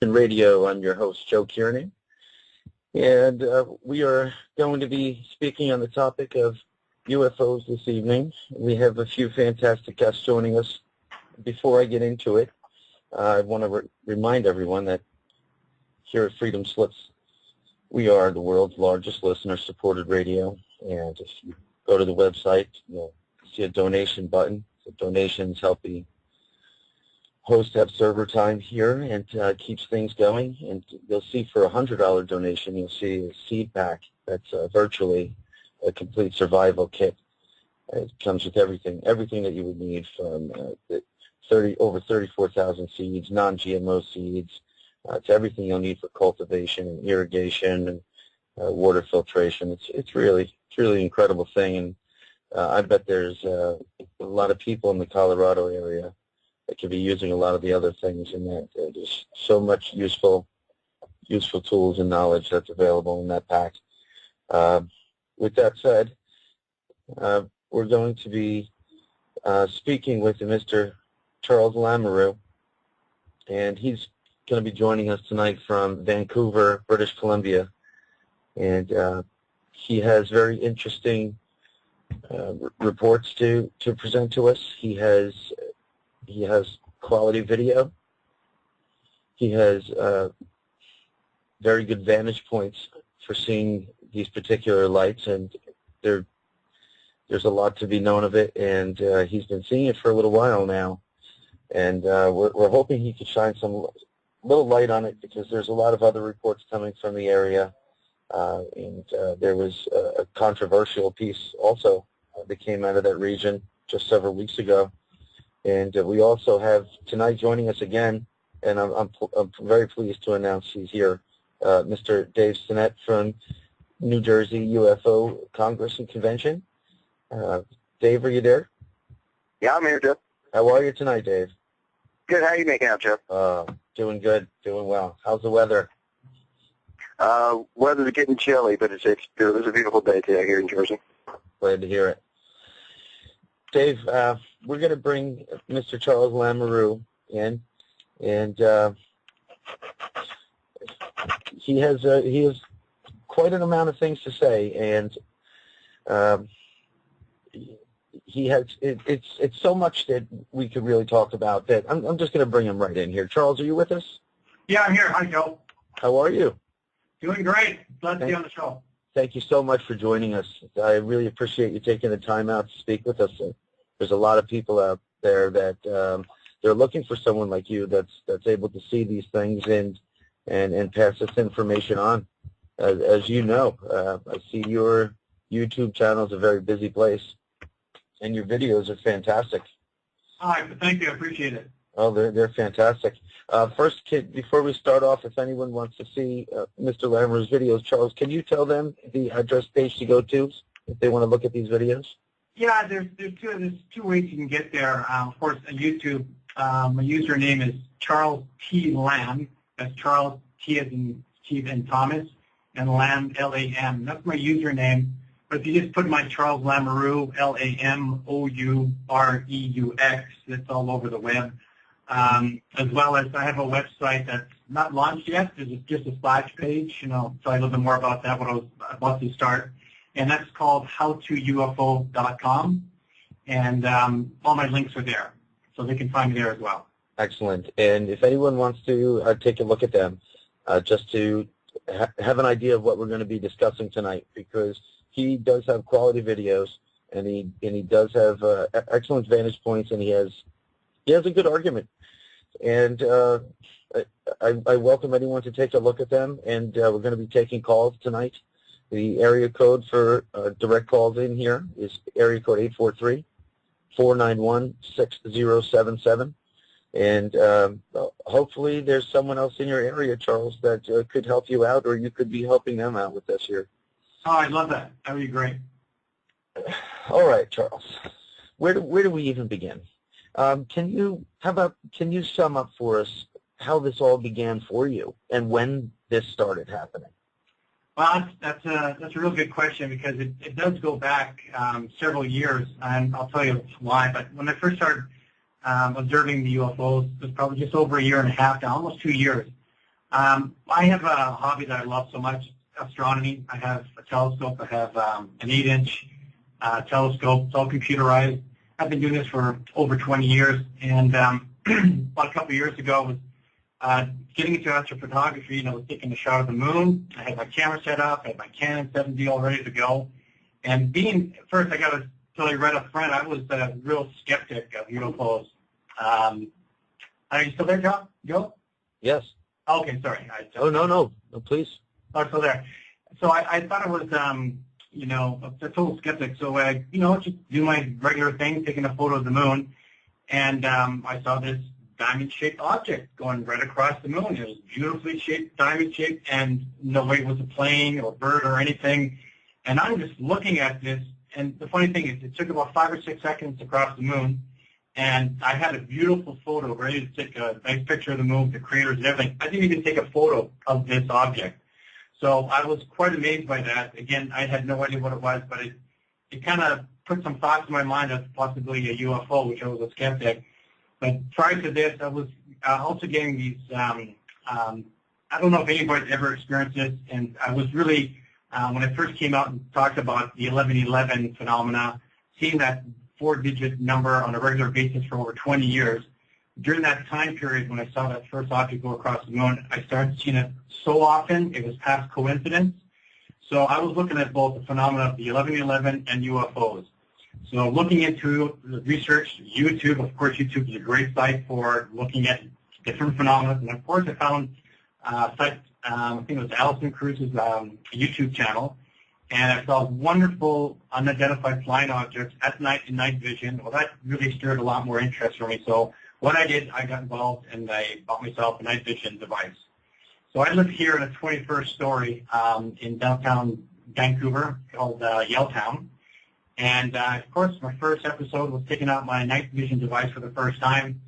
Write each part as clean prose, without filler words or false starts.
Radio. I'm your host, Joe Kearney, and we are going to be speaking on the topic of UFOs this evening. We have a few fantastic guests joining us. Before I get into it, I want to remind everyone that here at Freedom Slips, we are the world's largest listener-supported radio, and if you go to the website, you'll see a donation button. So donations help the host have server time here and keeps things going. And you'll see for a $100 donation, you'll see a seed pack that's virtually a complete survival kit. It comes with everything that you would need, from over 34,000 seeds, non-GMO seeds. It's everything you'll need for cultivation and irrigation and water filtration. It's really an incredible thing, and I bet there's a lot of people in the Colorado area that could be using a lot of the other things in that. There's so much useful tools and knowledge that's available in that pack. With that said, we're going to be speaking with Mr. Charles Lamoureux, and he's going to be joining us tonight from Vancouver, British Columbia, and he has very interesting reports to present to us. He has quality video. He has very good vantage points for seeing these particular lights, and there's a lot to be known of it, and he's been seeing it for a little while now, and we're hoping he could shine some little light on it, because there's a lot of other reports coming from the area, and there was a controversial piece also that came out of that region just several weeks ago. And we also have tonight joining us again, and I'm very pleased to announce he's here, Mr. Dave Stinnett from New Jersey UFO Congress and Convention. Dave, are you there? Yeah, I'm here, Jeff. How are you tonight, Dave? Good. How are you making out, Jeff? Doing good, doing well. How's the weather? Weather's getting chilly, but it's a beautiful day today here in Jersey. Glad to hear it. Dave, we're going to bring Mr. Charles Lamoureux in, and he has quite an amount of things to say, and he has it's so much that we could really talk about that I'm just going to bring him right in here. Charles, are you with us? Yeah, I'm here. Hi, Joe. How are you? Doing great. Glad to be on the show. Thank you so much for joining us. I really appreciate you taking the time out to speak with us. There's a lot of people out there that they're looking for someone like you that's able to see these things and pass this information on. As you know, I see your YouTube channel is a very busy place, and your videos are fantastic. All right, thank you. I appreciate it. Oh, they're fantastic. First, before we start off, if anyone wants to see Mr. Lamoureux's videos, Charles, can you tell them the address page to go to if they want to look at these videos? Yeah, there's two ways you can get there. Of course, on YouTube, my username is Charles T. Lamb. That's Charles T as in Steve and Thomas, and Lamb, L-A-M. That's my username. But if you just put my Charles Lamoureux, Lamoureux, that's all over the web. As well as I have a website that's not launched yet. There's just a splash page, tell you a little bit more about that, what I was about to start. And that's called howtoufo.com. And all my links are there, so they can find me there as well. Excellent. And if anyone wants to take a look at them, just to have an idea of what we're going to be discussing tonight, because he does have quality videos, and he does have excellent vantage points, and he has a good argument. And I welcome anyone to take a look at them, and we're going to be taking calls tonight. The area code for direct calls in here is area code 843-491-6077. And hopefully there's someone else in your area, Charles, that could help you out, or you could be helping them out with this here. Oh, I'd love that. That would be great. All right, Charles. Where do we even begin? Can you sum up for us how this all began for you and when this started happening? Well, that's a real good question, because it does go back several years, and I'll tell you why. But when I first started observing the UFOs, it was probably just over a year and a half now, almost 2 years. I have a hobby that I love so much, astronomy. I have a telescope. I have an 8-inch telescope. It's all computerized. I've been doing this for over 20 years, and about a couple of years ago, I was getting into astrophotography, and I was taking a shot of the moon. I had my camera set up. I had my Canon 7D all ready to go. And first, I got to tell you right up front, I was a real skeptic of UFOs. Are you still there, Joe? Yes. Okay, sorry. No, please. Oh, so there. So I thought it was, a total skeptic. So I, just do my regular thing, taking a photo of the moon, and I saw this diamond-shaped object going right across the moon. It was beautifully shaped, diamond-shaped, and no way it was a plane or bird or anything. And I'm just looking at this, and the funny thing is it took about 5 or 6 seconds to cross the moon, and I had a beautiful photo ready to take a nice picture of the moon, the craters and everything. I didn't even take a photo of this object. So I was quite amazed by that. Again, I had no idea what it was, but it kind of put some thoughts in my mind of possibly a UFO, which I was a skeptic. But prior to this, I was also getting these, I don't know if anybody's ever experienced this, and I was really, when I first came out and talked about the 1111 phenomena, seeing that 4-digit number on a regular basis for over 20 years, during that time period when I saw that first object go across the moon, I started seeing it so often, it was past coincidence. So I was looking at both the phenomena of the 1111 and UFOs. So looking into the research, YouTube, of course, YouTube is a great site for looking at different phenomena. And of course, I found a site, I think it was Alison Cruz's YouTube channel, and I saw wonderful unidentified flying objects at night in night vision. Well, that really stirred a lot more interest for me. So what I did, I got involved and I bought myself a night vision device. So I live here in a 21st story in downtown Vancouver called Yaletown. And, of course, my first episode was taking out my night vision device for the first time.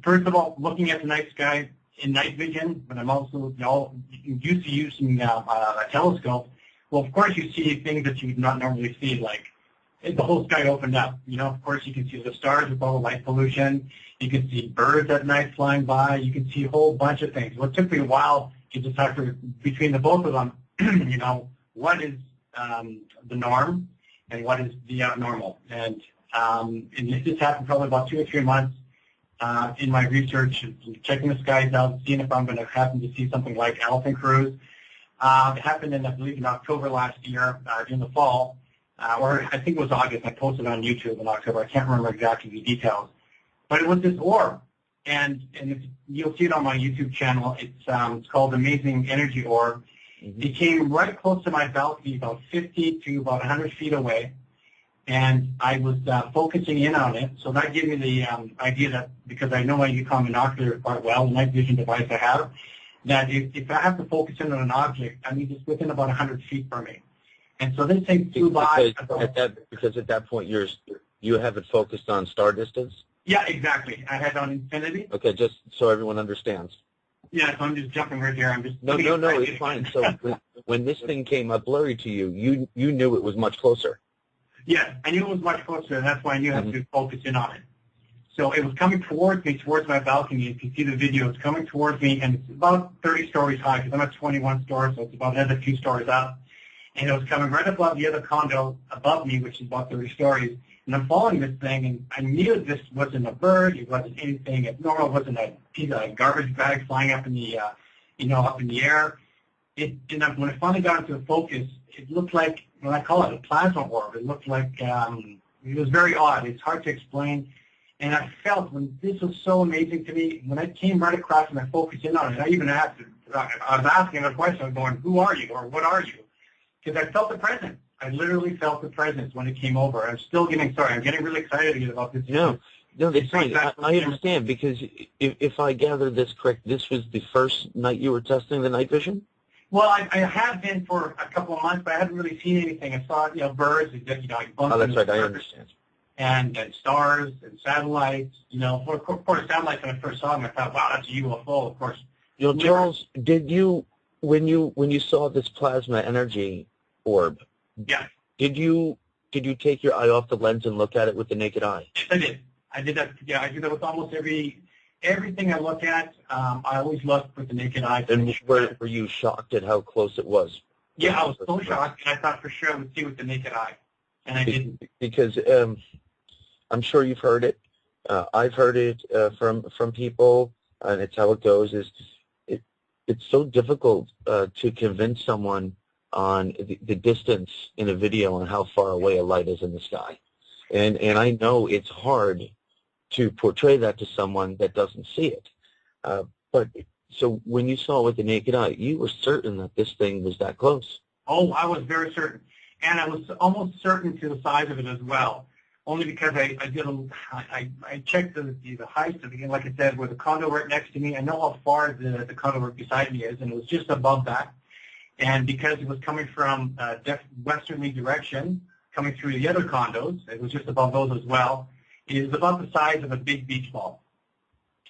First of all, looking at the night sky in night vision, but I'm also used to using a telescope. Well, of course, you see things that you would not normally see, like the whole sky opened up. Of course, you can see the stars with all the light pollution. You can see birds at night flying by. You can see a whole bunch of things. Well, it took me a while to decipher between the both of them, what is the norm and what is the abnormal. And this happened probably about 2 or 3 months in my research, checking the skies out, seeing if I'm going to happen to see something like Alison Cruz. It happened I believe, in October last year, in the fall, or I think it was August. I posted on YouTube in October. I can't remember exactly the details. But it was this orb, and you'll see it on my YouTube channel. It's called Amazing Energy Orb. Mm-hmm. It came right close to my balcony, about 50 to about 100 feet away, and I was focusing in on it. So that gave me the idea that, because I know my UCOM binocular quite well, the night vision device I have, that if I have to focus in on an object, I need it's within about 100 feet from me. And so this thing flew by. Because at that point you have it focused on star distance? Yeah, exactly. I had on infinity. Okay, just so everyone understands. Yeah, so I'm just jumping right here. No, it's fine. So when this thing came up blurry to you, you knew it was much closer. Yeah, I knew it was much closer, and that's why I knew I had to focus in on it. So it was coming towards me, towards my balcony. You can see the video. It's coming towards me, and it's about 30 stories high, because I'm at 21 stories, so it's about another few stories up. And it was coming right above the other condo above me, which is about 30 stories. And I'm following this thing, and I knew this wasn't a bird. It wasn't anything abnormal. It wasn't a piece of garbage bag flying up in the, up in the air. And when I finally got into the focus, it looked like, when I call it a plasma orb, it looked like, it was very odd. It's hard to explain. And I felt, when this was so amazing to me, when I came right across and I focused in on it, I even asked, I was asking a question, I was going, who are you, or what are you? Because I felt the presence. I literally felt the presence when it came over. I'm still getting, I'm getting really excited about this. No, that's fine. I understand, because if I gather this correct, this was the first night you were testing the night vision? Well, I have been for a couple of months, but I hadn't really seen anything. I saw, birds, oh, that's right, I understand. And stars and satellites, of course, satellites, when I first saw them, I thought, wow, that's a UFO, of course. Charles, did you, when you saw this plasma energy orb, yeah, did you take your eye off the lens and look at it with the naked eye? Yes, I did. I did that. Yeah, I do that with almost every Everything I look at, I always look with the naked eye. And were you shocked at how close it was? Yeah, I was so shocked, and I thought for sure I would see with the naked eye, and I didn't. Because I'm sure you've heard it. I've heard it from people, and it's how it goes. It's so difficult to convince someone on the distance in a video and how far away a light is in the sky. And I know it's hard to portray that to someone that doesn't see it. But so when you saw it with the naked eye, you were certain that this thing was that close. Oh, I was very certain. And I was almost certain to the size of it as well, only because I checked the height of it, like I said, where the condo right next to me. I know how far the condo right beside me is, and it was just above that. And because it was coming from westerly direction, coming through the other condos, it was just above those as well. It was about the size of a big beach ball.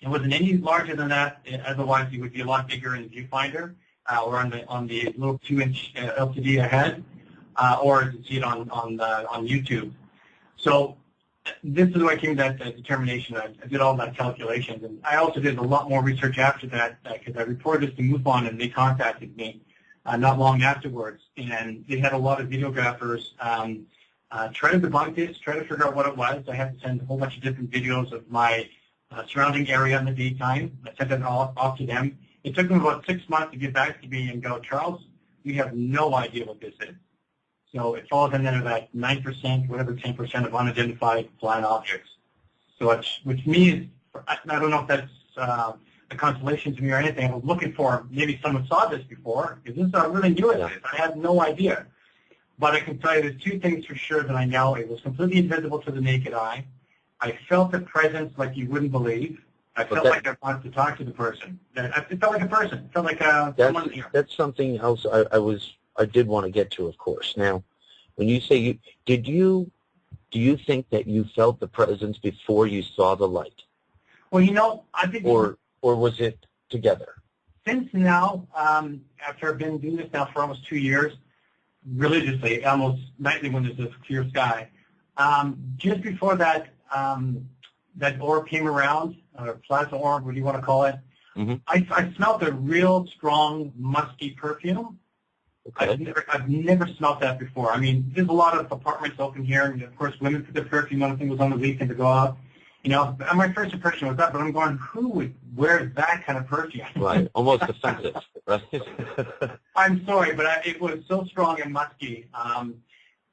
It wasn't any larger than that. Otherwise, it would be a lot bigger in the viewfinder or on the little 2-inch LCD ahead, or as you see it on YouTube. So this is where I came to that determination. I did all that calculations, and I also did a lot more research after that because I reported this to MUFON, and they contacted me not long afterwards, and they had a lot of videographers try to debunk this, try to figure out what it was. I had to send a whole bunch of different videos of my surrounding area in the daytime. I sent it all off to them. It took them about 6 months to get back to me and go, Charles, we have no idea what this is. So it falls under that 9%, whatever 10% of unidentified flying objects. So which means, I don't know if that's a consolation to me or anything. I was looking for maybe someone saw this before, because this is really new at this. I had no idea. But I can tell you there's two things for sure that I know. It was completely invisible to the naked eye. I felt the presence like you wouldn't believe. I felt like I wanted to talk to the person. It felt like a person. It felt like someone here. That's something else I did want to get to, of course. Now, when you say do you think that you felt the presence before you saw the light? Well, I think... Or was it together? Since now, after I've been doing this now for almost 2 years, religiously, almost nightly when there's a clear sky, just before that orb came around, or plasma orb, what do you want to call it, I smelled a real strong, musky perfume. Okay. I've never smelled that before. I mean, there's a lot of apartments open here, and of course, women put their perfume on. I think it was on the weekend to go out. My first impression was that, but I'm going, who would wear that kind of perfume? Right, almost offensive, right? I'm sorry, but it was so strong and musky.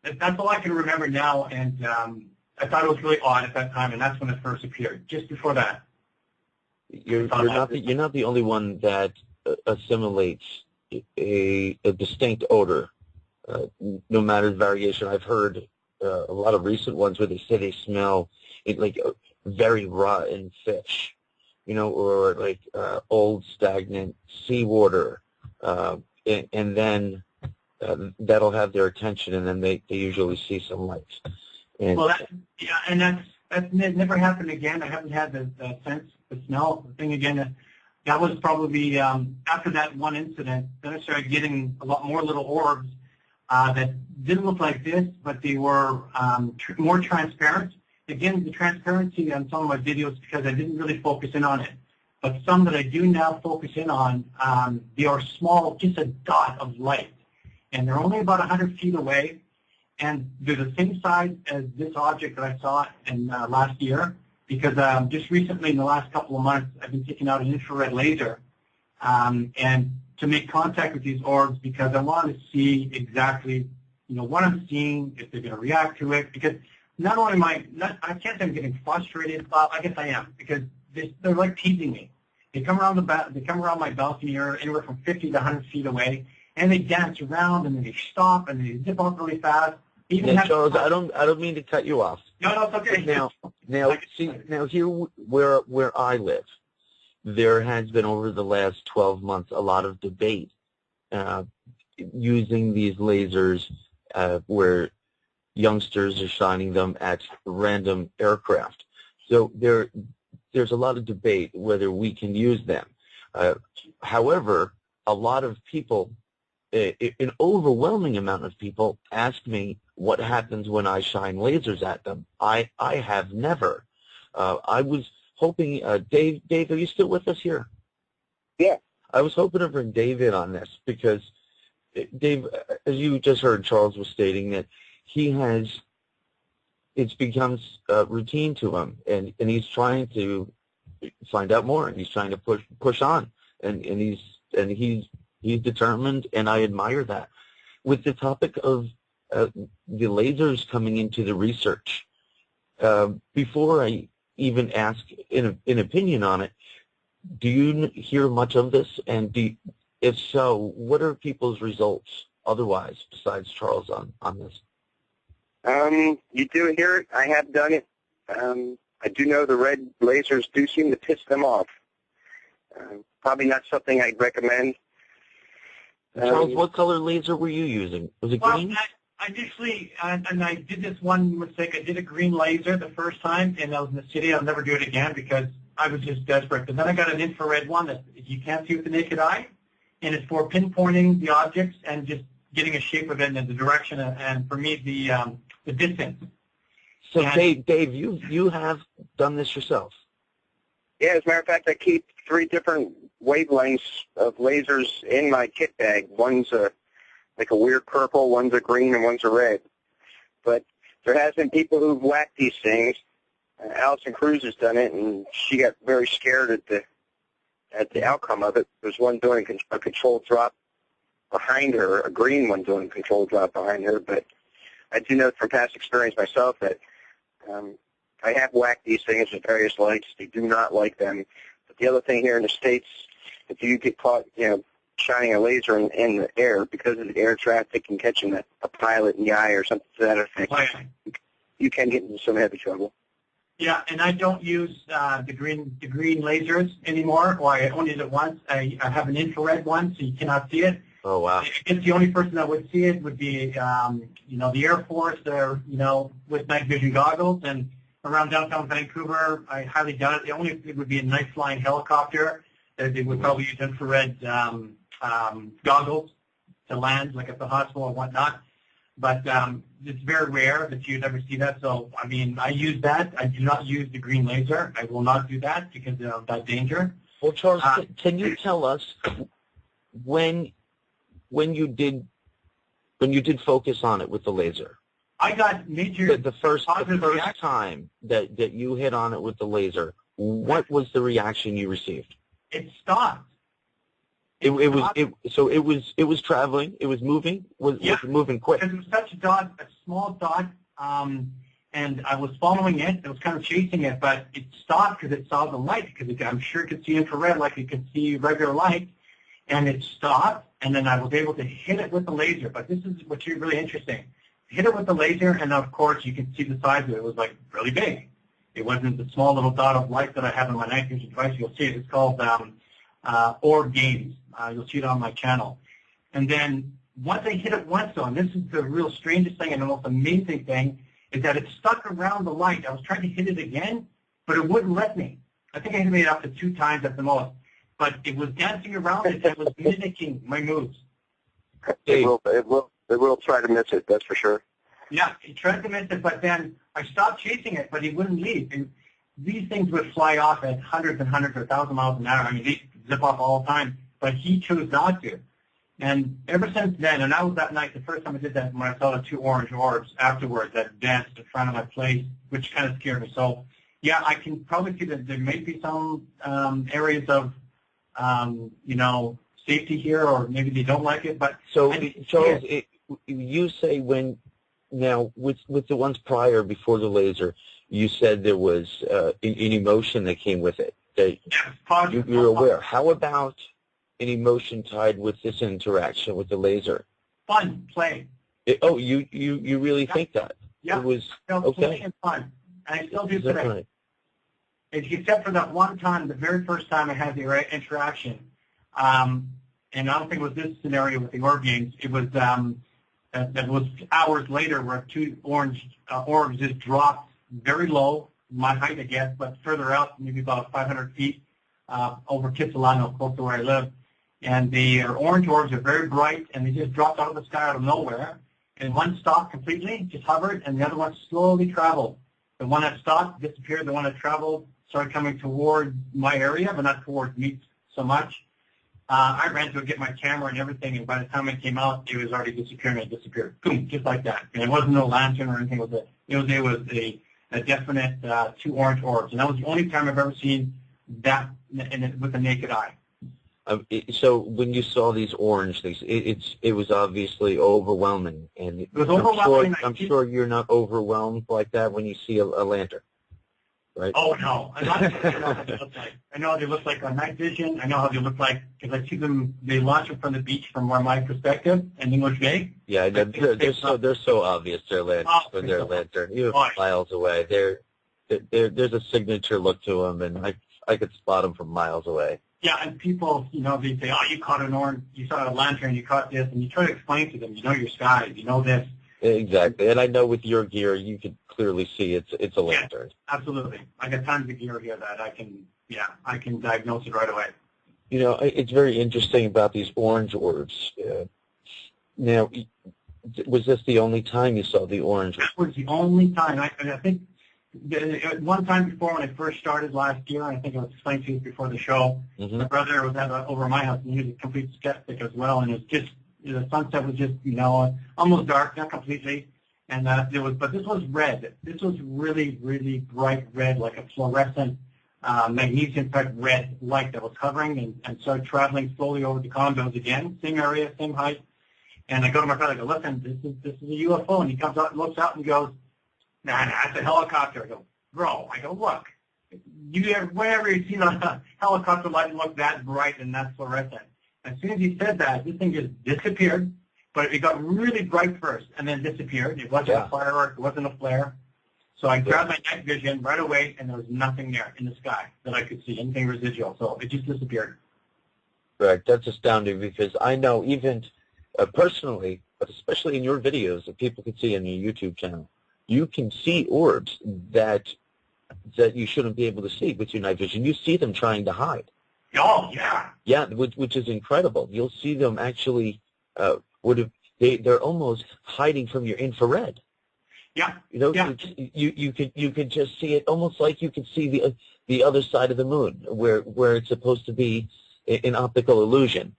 That's all I can remember now, and I thought it was really odd at that time, and that's when it first appeared, just before that. You're not the only one that assimilates a distinct odor, no matter the variation. I've heard a lot of recent ones where they say they smell like very rotten fish, or like old stagnant seawater, and then that'll have their attention, and then they usually see some lights. Well, that's never happened again. I haven't had the sense, the smell thing again. That was probably after that one incident. Then I started getting a lot more little orbs that didn't look like this, but they were more transparent. Again, the transparency on some of my videos because I didn't really focus in on it. But some that I do now focus in on, they are small, just a dot of light. And they're only about 100 feet away. And they're the same size as this object that I saw in last year. Because just recently, in the last couple of months, I've been taking out an infrared laser and to make contact with these orbs because I want to see exactly, what I'm seeing, if they're going to react to it. Because not only I can't say I'm getting frustrated. Well, I guess I am because they're like teasing me. They come around my balcony anywhere from 50 to 100 feet away, and they dance around, and then they stop, and they zip off really fast. Charles, I don't mean to cut you off. No, it's okay. Now here where I live, there has been over the last 12 months a lot of debate using these lasers where youngsters are shining them at random aircraft. So there's a lot of debate whether we can use them. However, a lot of people, an overwhelming amount of people ask me what happens when I shine lasers at them. I have never. I was hoping, Dave, are you still with us here? Yeah. I was hoping to bring Dave in on this because, Dave, as you just heard, Charles was stating that it becomes routine to him, and he's trying to find out more, and he's trying to push on, and he's determined, and I admire that. With the topic of the lasers coming into the research, before I even ask an opinion on it, do you hear much of this? And if so, what are people's results otherwise besides Charles on this? You do hear it. I have done it. I do know the red lasers do seem to piss them off. Probably not something I'd recommend. Charles, what color laser were you using? Was it green? I initially, and I did this one mistake. I did a green laser the first time, and I was in the city. I'll never do it again because I was just desperate. But then I got an infrared one that you can't see with the naked eye, and it's for pinpointing the objects and just getting a shape of it and the direction, and for me, the distance. So, Dave, you have done this yourself? Yeah, as a matter of fact, I keep 3 different wavelengths of lasers in my kit bag. One's like a weird purple, one's a green, and one's a red. But there has been people who've whacked these things. Allison Cruz has done it, and she got very scared at the outcome of it. There's one doing a controlled drop behind her, a green one doing a controlled drop behind her. But I do know from past experience myself that I have whacked these things with various lights. They do not like them. But the other thing here in the States, if you get caught, shining a laser in the air because of the air traffic and catching a pilot in the eye or something to that effect, you can get into some heavy trouble. Yeah, and I don't use the green lasers anymore, or I only use it once. I have an infrared one, so you cannot see it. Oh, wow. I guess the only person that would see it would be, the Air Force, or, with night vision goggles. And around downtown Vancouver, I highly doubt it. The only thing would be a night flying helicopter. They would probably use infrared goggles to land, like at the hospital or whatnot. But it's very rare that you'd ever see that. So, I use that. I do not use the green laser. I will not do that because of that danger. Well, Charles, can you tell us when you did focus on it with the laser? I got major the first time that you hit on it with the laser, what was the reaction you received? It stopped. It was traveling. It was moving. Was it moving quick? Because it was such a small dot, and I was following it. I was kind of chasing it, but it stopped because it saw the light. Because I'm sure it could see infrared like it could see regular light, and it stopped. And then I was able to hit it with the laser. But this is what's really interesting. Hit it with the laser, and of course you can see the size of it. It was like really big. It wasn't the small little dot of light that I have in my night vision device. You'll see it. It's called R.O.A.M. You'll see it on my channel. And then once I hit it once, though, and this is the real strangest thing and the most amazing thing, is that it stuck around the light. I was trying to hit it again, but it wouldn't let me. I think I hit it up to 2 times at the most. But it was dancing around it. It was mimicking my moves. It will try to miss it, that's for sure. Yeah, he tried to miss it, but then I stopped chasing it, but he wouldn't leave. And these things would fly off at hundreds and hundreds or 1,000 miles an hour. They zip off all the time, but he chose not to. And ever since then, and that was that night, the first time I did that, when I saw the 2 orange orbs afterwards that danced in front of my place, which kind of scared me. So, yeah, I can probably see that there may be some areas of, safety here, or maybe they don't like it. But so, Charles, you say with the ones prior, before the laser, you said there was an emotion that came with it. That you're aware. How about an emotion tied with this interaction with the laser? Fun, play. You really think that? Yeah. It was okay. Play and fun, and I still do today. Right? Except for that one time, the very first time I had the interaction, and I don't think it was this scenario with the R.O.A.M. It was that was hours later, where 2 orange orbs just dropped very low, my height, I guess, but further out, maybe about 500 feet over Kitsilano, close to where I live. And the orange orbs are very bright, and they just dropped out of the sky out of nowhere. And one stopped completely, just hovered, and the other one slowly traveled. The one that stopped disappeared. The one that traveled started coming toward my area, but not towards me so much. I ran to get my camera and everything, and by the time it came out, it was already disappearing. It disappeared, boom, just like that. And it wasn't no lantern or anything with it. It was a definite 2 orange orbs, and that was the only time I've ever seen that with the naked eye. So when you saw these orange things, it was obviously overwhelming, and it was overwhelming. I'm sure you're not overwhelmed like that when you see a lantern, right? Oh no, I know how they look like. I know how they look like on night vision. I know how they look like because I see them. They launch them from the beach from my perspective in English Bay. Yeah, they're so obvious. They're lantern. You're miles away. There's a signature look to them, and I could spot them from miles away. Yeah, and people, they say, oh, you caught an orange, you saw a lantern, you caught this, and you try to explain to them, your skies, this. Exactly, and I know with your gear, you can clearly see it's a lantern. Yeah, absolutely. I got tons of gear here that I can diagnose it right away. It's very interesting about these orange orbs. Now, was this the only time you saw the orange? That was the only time. I think one time before when I first started last year, I think I was explaining to you before the show, my brother was over my house, and he was a complete skeptic as well, and it was just, the sunset was just, almost dark, not completely, and but this was red. This was really, really bright red, like a fluorescent magnesium-type red light that was hovering and started traveling slowly over the condos again, same area, same height, and I go to my brother, I go, listen, this is a UFO, and he comes out and looks out and goes, nah, that's a helicopter. I go, bro, look, whenever you've seen a helicopter light look that bright and that fluorescent. As soon as he said that, this thing just disappeared, but it got really bright first and then disappeared. It wasn't a firework, it wasn't a flare. So I grabbed my night vision right away, and there was nothing there in the sky that I could see, anything residual. So it just disappeared. Right, that's astounding because I know even personally, but especially in your videos that people can see on your YouTube channel, you can see orbs that you shouldn't be able to see with your night vision. You see them trying to hide. Oh, yeah. Yeah, which is incredible. You'll see them actually, they're almost hiding from your infrared. Yeah. You can just see it almost like you can see the other side of the moon where it's supposed to be an optical illusion.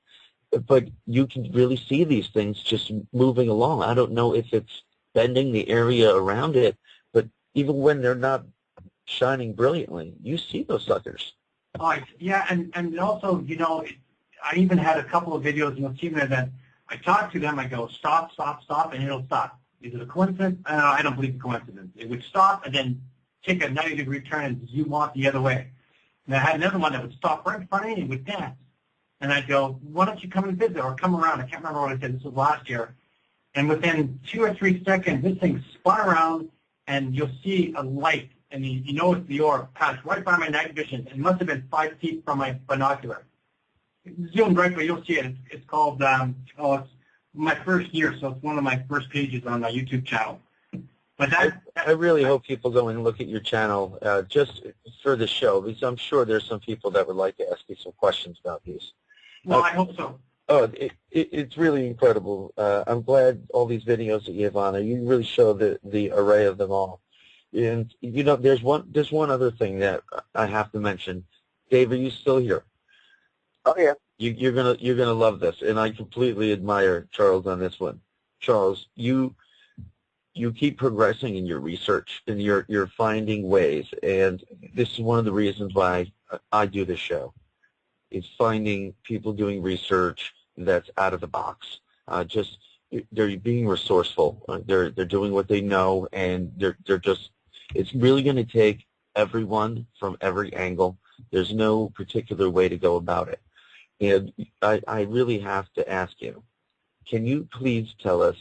But you can really see these things just moving along. I don't know if it's bending the area around it, but even when they're not shining brilliantly, you see those suckers. Oh, yeah, and also, I even had a couple of videos, see there that I talk to them, I go, stop, stop, stop, and it'll stop. Is it a coincidence? I don't believe in coincidence. It would stop and then take a 90-degree turn and zoom off the other way. And I had another one that would stop right in front of me and would dance. And I'd go, why don't you come and visit or come around? I can't remember what I said. This was last year. And within 2 or 3 seconds, this thing spun around, and you'll see a light, and you know it's the orb, passed right by my night vision. It must have been 5 feet from my binocular. Zoomed right, but you'll see it. It's called, it's my first year, so it's one of my first pages on my YouTube channel. But I really hope people go and look at your channel just for the show, because I'm sure there's some people that would like to ask you some questions about these. Well, I hope so. Oh, it's really incredible. I'm glad all these videos that you have on there, you really show the array of them all. And there's one other thing that I have to mention. Dave, are you still here? Oh yeah. You're gonna love this, and I completely admire Charles on this one. Charles, you keep progressing in your research, and you're finding ways, and this is one of the reasons why I do this show. It's finding people doing research that's out of the box. They're being resourceful. They're doing what they know, and they're just. It's really going to take everyone from every angle. There's no particular way to go about it. And I really have to ask you, can you please tell us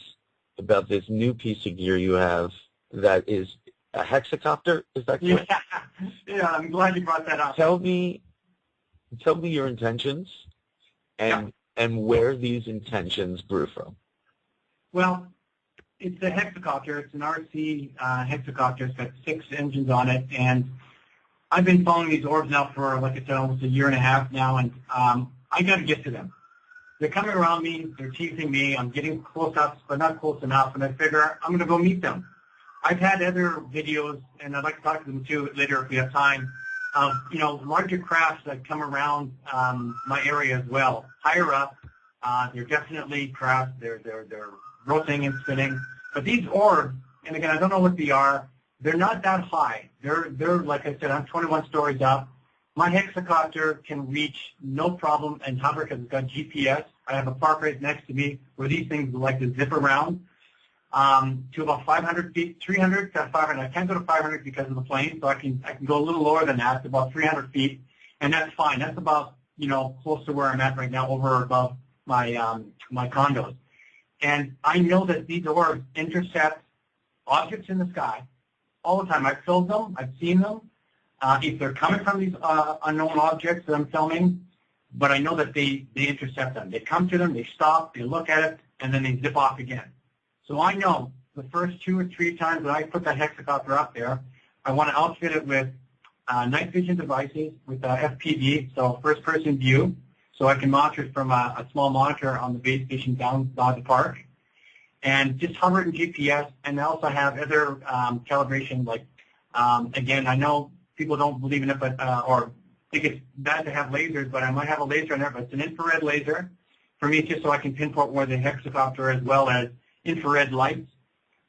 about this new piece of gear you have that is a hexacopter? Is that correct? Yeah, I'm glad you brought that up. Tell me your intentions and where these intentions grew from. Well, it's a hexacopter. It's an RC hexacopter. It's got 6 engines on it, and I've been following these orbs now for, like I said, almost a year and a half now, and I got to get to them. They're coming around me. They're teasing me. I'm getting close up, but not close enough, and I figure I'm going to go meet them. I've had other videos, and I'd like to talk to them too later if we have time, larger crafts that come around my area as well. Higher up, they're definitely crafts. They're rotating and spinning. But these orbs, and again, I don't know what they are. They're not that high. They're like I said, I'm 21 stories up. My hexacopter can reach no problem and hover because it's got GPS. I have a park right next to me where these things like to zip around to about 500 feet, 300 to 500. I can't go to 500 because of the plane, so I can go a little lower than that, to about 300 feet, and that's fine. That's about close to where I'm at right now, over or above my my condos. And I know that these orbs intercept objects in the sky all the time. I've filmed them. I've seen them. If they're coming from these unknown objects that I'm filming, but I know that they intercept them. They come to them, they stop, they look at it, and then they zip off again. So I know the first 2 or 3 times that I put that hexacopter up there, I want to outfit it with night vision devices with FPV, so first-person view, so I can monitor it from a small monitor on the base station down by the park, and just hover it in GPS. And I also have other calibration, like, again, I know people don't believe in it, but or think it's bad to have lasers, but I might have a laser in there, but it's an infrared laser. For me, just so I can pinpoint where the hexacopter, as well as infrared lights.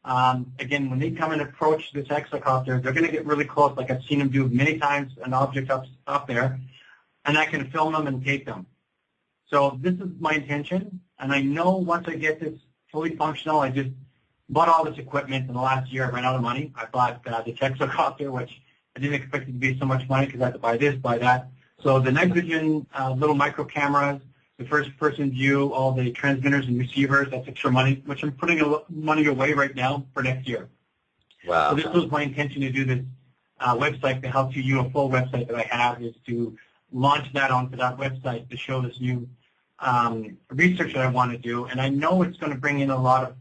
Again, when they come and approach this hexacopter, they're going to get really close, like I've seen them do many times, an object up there, and I can film them and take them. So this is my intention, and I know once I get this fully functional, I just bought all this equipment in the last year. I ran out of money. I bought the hexacopter, which I didn't expect it to be so much money because I had to buy this, buy that. So the night vision little micro cameras, the first-person view, all the transmitters and receivers, that's extra money, which I'm putting money away right now for next year. Wow. So this was my intention to do this website, the How to UFO website that I have, is to launch that onto that website to show this new research that I want to do. And I know it's going to bring in a lot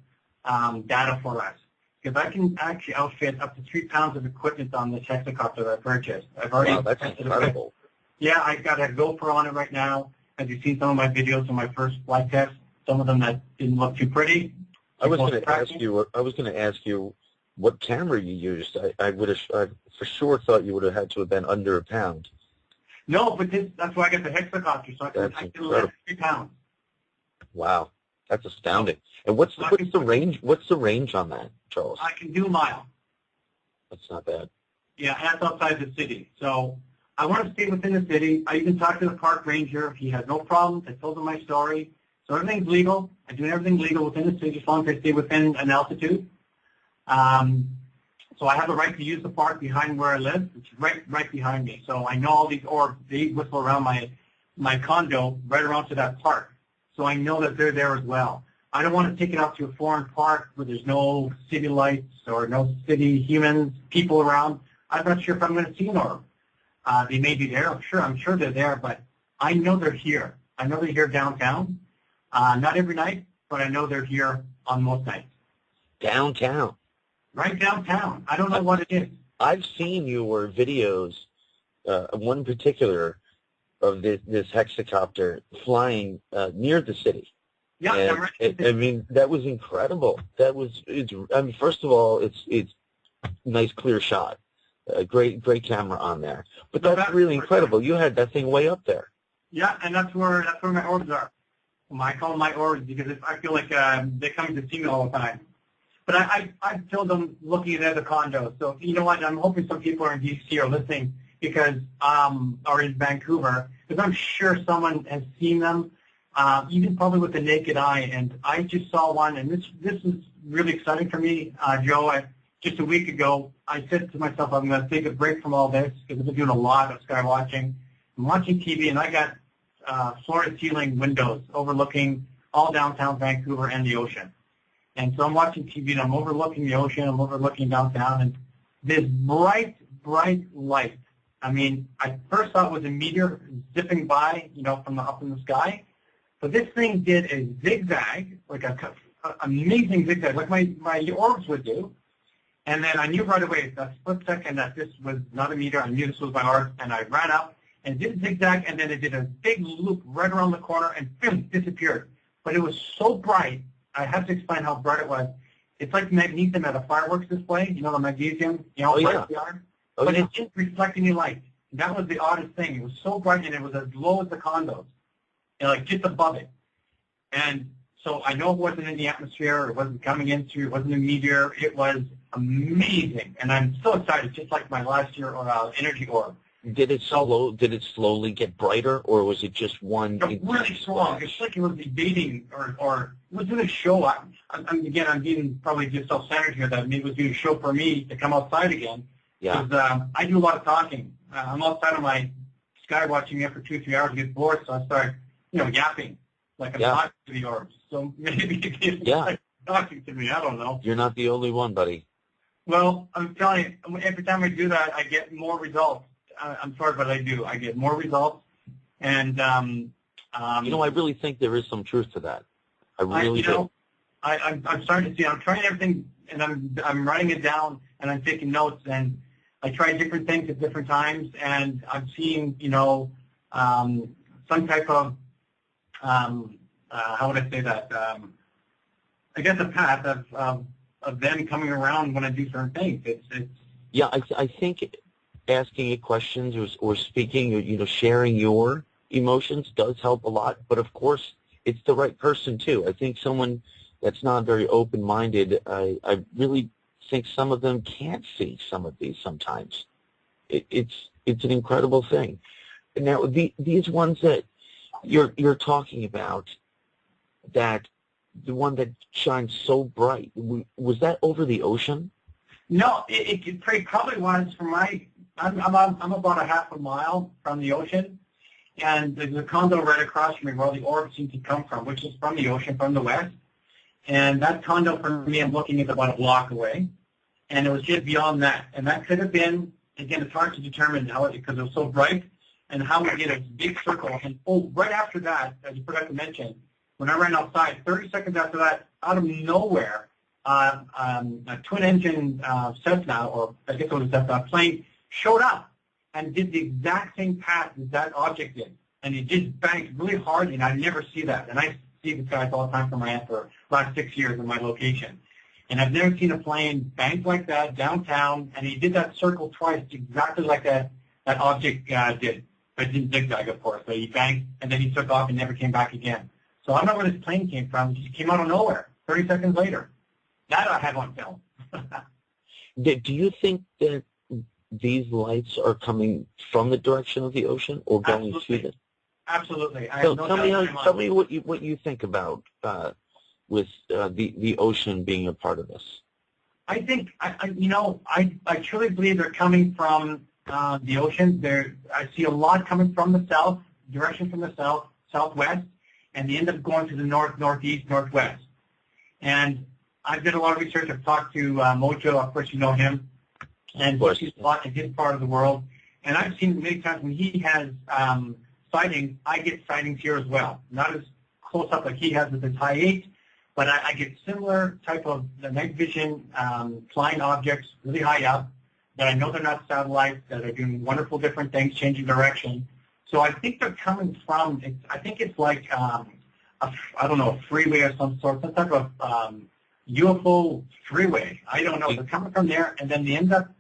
of data for us, because I can actually outfit up to 3 pounds of equipment on this hexacopter that I purchased. I've already that's incredible. Yeah, I've got a GoPro on it right now. As you've seen some of my videos on my first flight test, some of them that didn't look too pretty. I was going to ask you what camera you used. I would have for sure thought you would have had to have been under 1 pound. No, but that's why I got the hexacopter, so I can lift 3 pounds. Wow, that's astounding. And what's the range? What's the range on that, Charles? I can do a mile. That's not bad. Yeah, and that's outside the city. So I want to stay within the city. I even talked to the park ranger. He has no problems. I told him my story. So everything's legal. I'm doing everything legal within the city as long as I stay within an altitude. So I have the right to use the park behind where I live. It's right behind me. So I know all these orbs, they whistle around my condo right around to that park. So I know that they're there as well. I don't want to take it out to a foreign park where there's no city lights or no city humans, people around. I'm not sure if I'm going to see an orb. They may be there. I'm sure they're there, but I know they're here. I know they're here downtown. Not every night, but I know they're here on most nights. Downtown? Right downtown. I don't know what it is. I've seen your videos, one particular of this hexacopter flying near the city. Yeah, I mean, that was incredible. First of all, it's nice, clear shot. Great camera on there. But that's really incredible. You had that thing way up there. Yeah, and that's where my orbs are. I call them my orbs because I feel like they're coming to see me all the time. But I told them looking at other condos. So you know what? I'm hoping some people are in DC are listening because or in Vancouver, because I'm sure someone has seen them, even probably with the naked eye. And I just saw one, and this is really exciting for me, Joe. Just a week ago, I said to myself, I'm going to take a break from all this because I've been doing a lot of sky watching. I'm watching TV, and I got floor-to-ceiling windows overlooking all downtown Vancouver and the ocean. And so I'm watching TV, and I'm overlooking the ocean. I'm overlooking downtown, and this bright light. I mean, I first thought it was a meteor zipping by, from up in the sky. But this thing did a zigzag, like an amazing zigzag, like my orbs would do. And then I knew right away, that split second, that this was not a meteor. I knew this was my orb, and I ran up and did a zigzag, and then it did a big loop right around the corner and boom, disappeared. But it was so bright, I have to explain how bright it was. It's like magnesium at a fireworks display, the magnesium, Oh, yeah. bright they are. But it didn't reflect any light. That was the oddest thing. It was so bright, and it was as low as the condos, and like just above it. And so I know it wasn't in the atmosphere. It wasn't coming into. It wasn't a meteor. It was amazing, and I'm so excited. Just like my last year energy orb. Did it slowly get brighter, or was it just one? Really strong. It's like it was debating, or it was doing a show. I'm being probably just self-centered here. That it was doing a show for me to come outside again. Yeah. Because I do a lot of talking. I'm outside on my sky watching after 2-3 hours. I get bored, so I start, yapping like I'm talking to the orbs. So maybe it's talking to me. I don't know. You're not the only one, buddy. Well, I'm telling you, every time I do that, I get more results. I'm sorry, but I do. I get more results, and I really think there is some truth to that. I really do. I'm starting to see. I'm trying everything, and I'm writing it down, and I'm taking notes, and I try different things at different times, and I'm seeing, some type of how would I say that? I guess a path of them coming around when I do certain things. I think asking it questions or speaking or sharing your emotions does help a lot, but of course it's the right person too. I think someone that's not very open-minded, I really think some of them can't see some of these sometimes. It's an incredible thing. Now these ones that you're talking about, that the one that shines so bright, was that over the ocean? No, it probably was from I'm about a half a mile from the ocean, and there's a condo right across from me where the orb seems to come from, which is from the ocean, from the west. And that condo for me, I'm looking at about a block away, and it was just beyond that. And that could have been, again, it's hard to determine how because it was so bright, and how we get a big circle. And right after that, as you forgot to mention, when I ran outside, 30 seconds after that, out of nowhere, a twin-engine Cessna, or I guess it was a Cessna plane, showed up and did the exact same path as that object did. And it just banked really hard, and I never see that. And I see the guys all the time from my aunt for the last 6 years in my location. And I've never seen a plane bank like that downtown, and he did that circle twice exactly like that object did. But it didn't zigzag, of course. So he banked, and then he took off and never came back again. So I don't know where this plane came from. It just came out of nowhere 30 seconds later. That I have on film. Do you think that these lights are coming from the direction of the ocean or going to them? Absolutely. Tell me what you think about with the ocean being a part of this. I think I truly believe they're coming from the ocean. I see a lot coming from the south, direction from the south, southwest, and they end up going to the north, northeast, northwest. And I've done a lot of research. I've talked to Mojo, of course you know him, and he sees a lot in his part of the world. And I've seen many times when he has sightings, I get sightings here as well. Not as close up like he has with his high 8, but I get similar type of the night vision flying objects really high up that I know they're not satellites, that are doing wonderful different things, changing direction. So I think they're coming from, I think it's like, a freeway of some sort, some type of UFO freeway. I don't know. They're coming from there, and then they end up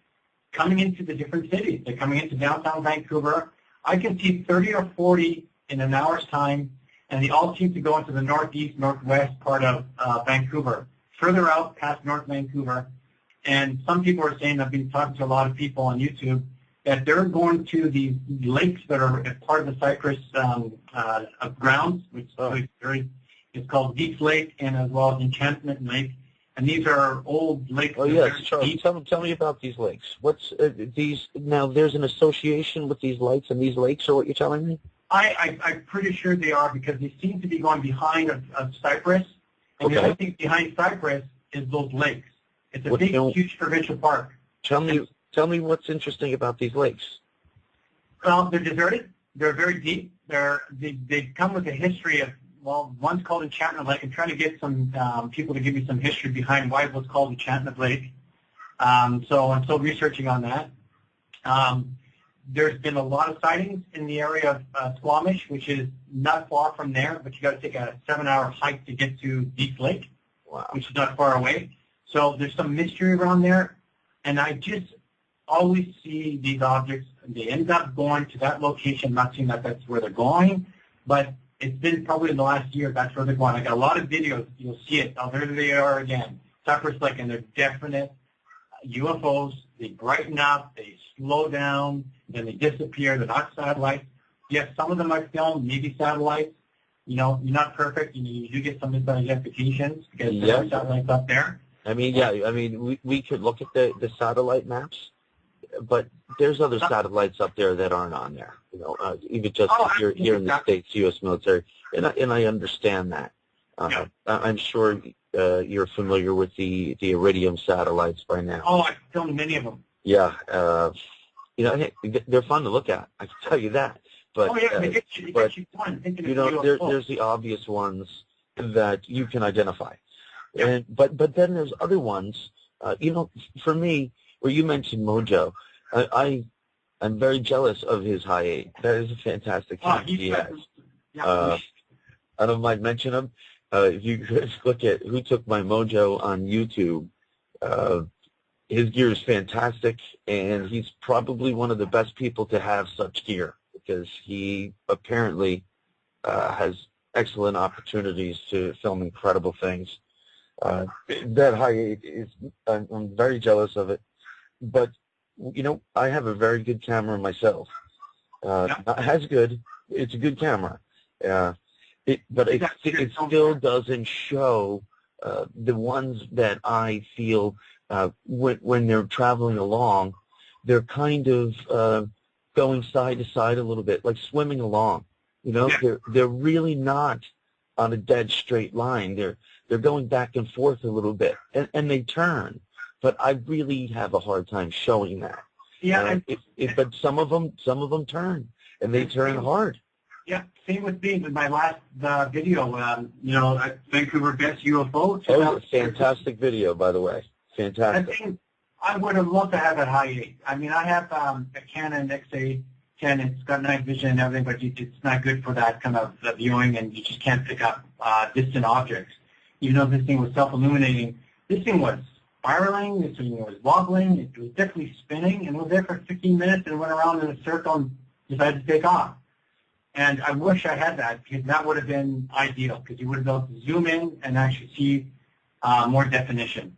coming into the different cities. They're coming into downtown Vancouver. I can see 30 or 40 in an hour's time, and they all seem to go into the northeast, northwest part of Vancouver, further out past North Vancouver. And some people are saying, I've been talking to a lot of people on YouTube, that they're going to these lakes that are part of the Cypress grounds, which it's called Deep Lake and as well as Enchantment Lake. And these are old lakes. Oh, yes, Charlie, tell me about these lakes. What's these? Now, there's an association with these lights and these lakes, or what you're telling me? I'm pretty sure they are, because they seem to be going behind of Cypress. And the other thing behind Cypress is those lakes. It's a big, huge provincial park. Tell me what's interesting about these lakes. Well, they're deserted. They're very deep. They come with a history of, well, one's called Enchantment Lake. I'm trying to get some people to give me some history behind why it was called Enchantment Lake. So I'm still researching on that. There's been a lot of sightings in the area of Squamish, which is not far from there, but you got to take a 7-hour hike to get to Deep Lake, which is not far away. So there's some mystery around there, and I just always see these objects they end up going to that location, not saying that that's where they're going, but it's been probably in the last year that's where they're going. I got a lot of videos. You'll see it. Oh, there they are again. Separate like, and they're definite UFOs. They brighten up, they slow down, then they disappear. They're not satellites. Yes, some of them are filmed, maybe satellites. You know, you're not perfect. You do get some misidentifications because there are satellites up there. I mean, yeah, I mean, we could look at the satellite maps, but there's other satellites up there that aren't on there. You know, even just here in the States, U.S. military, and I understand that. I'm sure you're familiar with the R.O.A.M satellites by now. Oh, I've filmed many of them. Yeah, you know, hey, they're fun to look at. I can tell you that. But, they get you fun. You know, there's the obvious ones that you can identify. And but then there's other ones. You know, for me, where you mentioned Mojo, I'm very jealous of his high 8. That is a fantastic camera he has. I don't mind mentioning him. If you guys look at who took my Mojo on YouTube, his gear is fantastic, and he's probably one of the best people to have such gear because he apparently has excellent opportunities to film incredible things. That high 8 is, I'm very jealous of it, but you know, I have a very good camera myself. Not as good, it's a good camera. But it still doesn't show the ones that I feel when they're traveling along, they're kind of going side to side a little bit, like swimming along. You know, they're really not on a dead straight line. They're going back and forth a little bit, and they turn. But I really have a hard time showing that. Yeah. But some of them turn, and they turn hard. Yeah, same with me with my last video. You know, Vancouver Best UFO. Oh, fantastic video, by the way. Fantastic. I think I would have loved to have that high 8. I mean, I have a Canon XA10. It's got night vision and everything, but it's not good for that kind of viewing, and you just can't pick up distant objects. Even though this thing was self-illuminating, this thing was spiraling, this thing was wobbling, it was definitely spinning, and was there for 15 minutes and went around in a circle and decided to take off. And I wish I had that, because that would have been ideal, because you would have been able to zoom in and actually see more definition.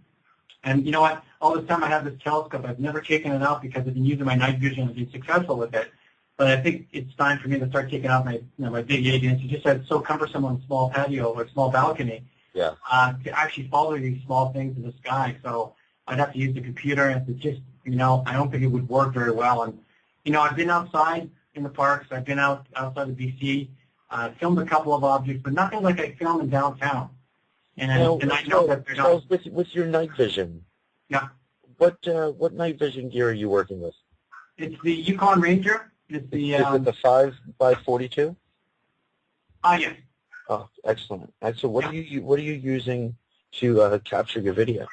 And you know what? All this time I have this telescope. I've never taken it out because I've been using my night vision and been successful with it. But I think it's time for me to start taking out my, my big 8 inch. It's just that it's so cumbersome on a small patio or a small balcony to actually follow these small things in the sky. So I'd have to use the computer, and it's just, I don't think it would work very well. And, I've been outside in the parks. I've been outside of BC, filmed a couple of objects, but nothing like I filmed in downtown. And I know that they're not. With your night vision. Yeah. What night vision gear are you working with? It's the Yukon Ranger. It's the. Is it the 5x42? Yes. Oh, excellent. So what are you using to capture your video?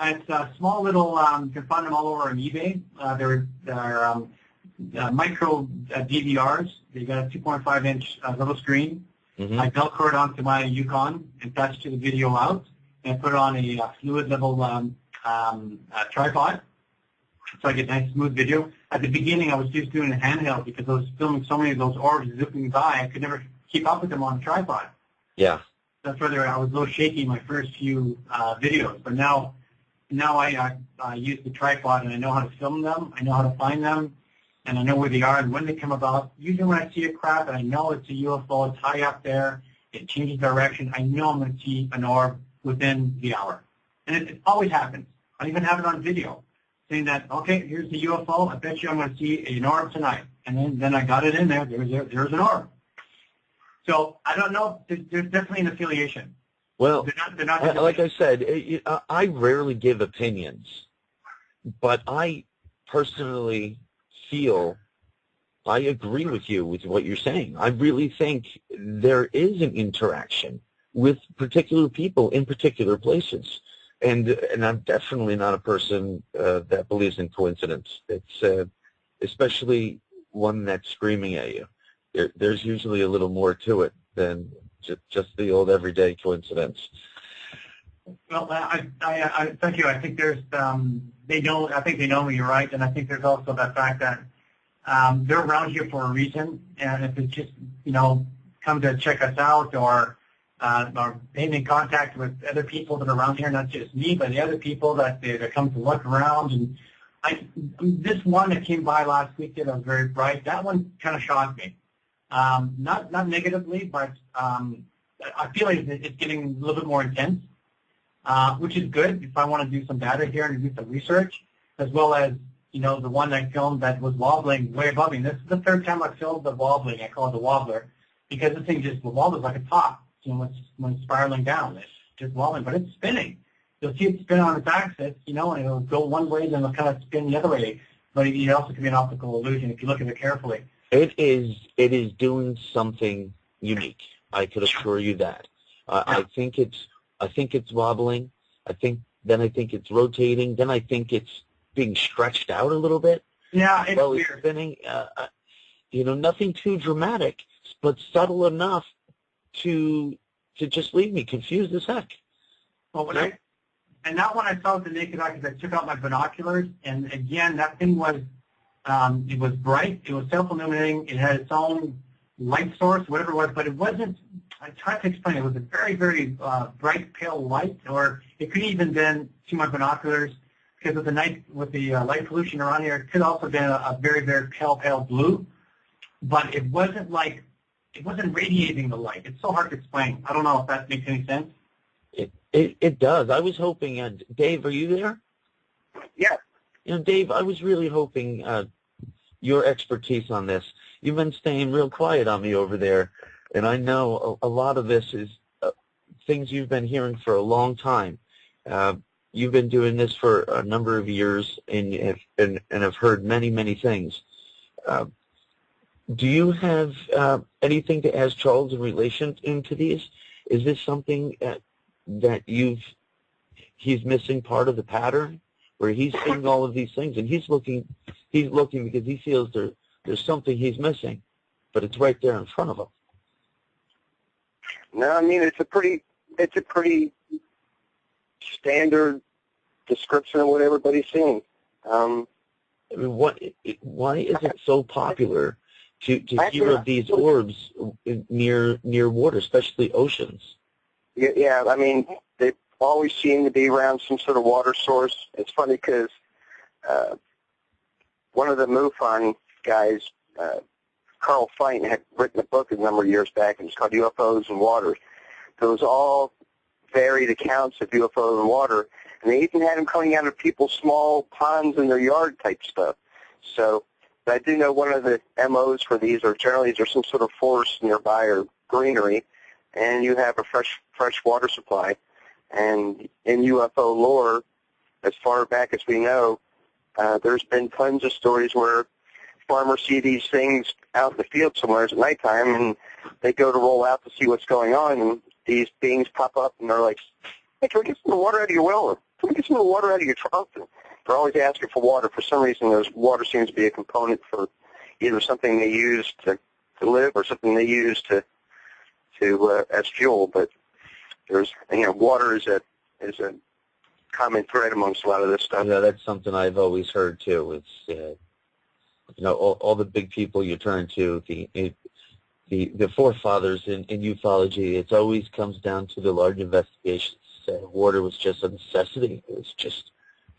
It's a small little. You can find them all over on eBay. They're micro DVRs. They got a 2.5-inch little screen. Mm-hmm. I Velcro it onto my Yukon and attach to the video out, and put it on a fluid level tripod, so I get nice smooth video. At the beginning, I was just doing a handheld because I was filming so many of those orbs zipping by. I could never keep up with them on a tripod. Yeah. That's where I was a little shaky in my first few videos. But now I use the tripod, and I know how to film them. I know how to find them, and I know where they are and when they come about. Usually when I see a craft and I know it's a UFO, it's high up there, it changes direction, I know I'm going to see an orb within the hour. And it always happens. I even have it on video, saying that, okay, here's the UFO. I bet you I'm going to see an orb tonight. And then I got it in there. There's an orb. So I don't know. There's definitely an affiliation. Well, they're not like I said, I rarely give opinions, but I personally feel I agree with you with what you're saying. I really think there is an interaction with particular people in particular places. And I'm definitely not a person that believes in coincidence. It's especially one that's screaming at you. There's usually a little more to it than just the old everyday coincidence. Well, I thank you. I think there's I think they know me. You're right, and I think there's also that fact that They're around here for a reason, and if it's just, come to check us out or being in contact with other people that are around here, not just me, but the other people that come to look around. And this one that came by last week that was very bright, that one kind of shocked me. Not negatively, but I feel like it's getting a little bit more intense, which is good if I want to do some data here and do some research, as well as, the one I filmed that was wobbling way above me. This is the third time I filmed the wobbling. I call it the wobbler because this thing just wobbles like a top. When it's spiraling down, it's just wobbling, but it's spinning. You'll see it spin on its axis, and it'll go one way, then it'll kind of spin the other way. But it also can be an optical illusion if you look at it carefully. It is doing something unique. I could assure you that. I think it's wobbling. I think it's rotating. Then I think it's being stretched out a little bit. Yeah, it's weird. It's spinning. Nothing too dramatic, but subtle enough to just leave me confused as heck. Well, and that one I saw with the naked eye because I took out my binoculars, and again, that thing was, it was bright, it was self-illuminating, it had its own light source, whatever it was, but it wasn't, I tried to explain, it was a very, very bright, pale light, or it could even been, through my binoculars, because of the night, with the light pollution around here, it could also have been a very, very pale blue, but it wasn't radiating the light. It's so hard to explain. I don't know if that makes any sense. It does. I was hoping, Dave, are you there? Yeah. Dave, I was really hoping your expertise on this. You've been staying real quiet on me over there, and I know a lot of this is things you've been hearing for a long time. You've been doing this for a number of years, and have heard many, many things. Do you have anything to ask Charles in relation to these? Is this something that he's missing part of the pattern, where he's seeing all of these things and he's looking because he feels there's something he's missing, but it's right there in front of him? No, I mean it's a pretty standard description of what everybody's seeing. I mean, why is it so popular to hear of these orbs near water, especially oceans? Yeah, I mean, they always seem to be around some sort of water source. It's funny because one of the MUFON guys, Carl Fine, had written a book a number of years back, and it's called UFOs and Water. There was all varied accounts of UFOs and water, and they even had them coming out of people's small ponds in their yard type stuff. So I do know one of the MOs for these are generally there's some sort of forest nearby or greenery, and you have a fresh water supply. And in UFO lore, as far back as we know, there's been tons of stories where farmers see these things out in the field somewhere at nighttime, and they go to roll out to see what's going on, and these beings pop up, and they're like, hey, can we get some water out of your well? Or can we get some water out of your trough? And they're always asking for water. For some reason, water seems to be a component for either something they use to live or something they use to as fuel. But there's, water is a common thread amongst a lot of this stuff. Yeah, that's something I've always heard too. It's all the big people you turn to, the forefathers in ufology. It always comes down to the large investigations. Water was just a necessity. It was just,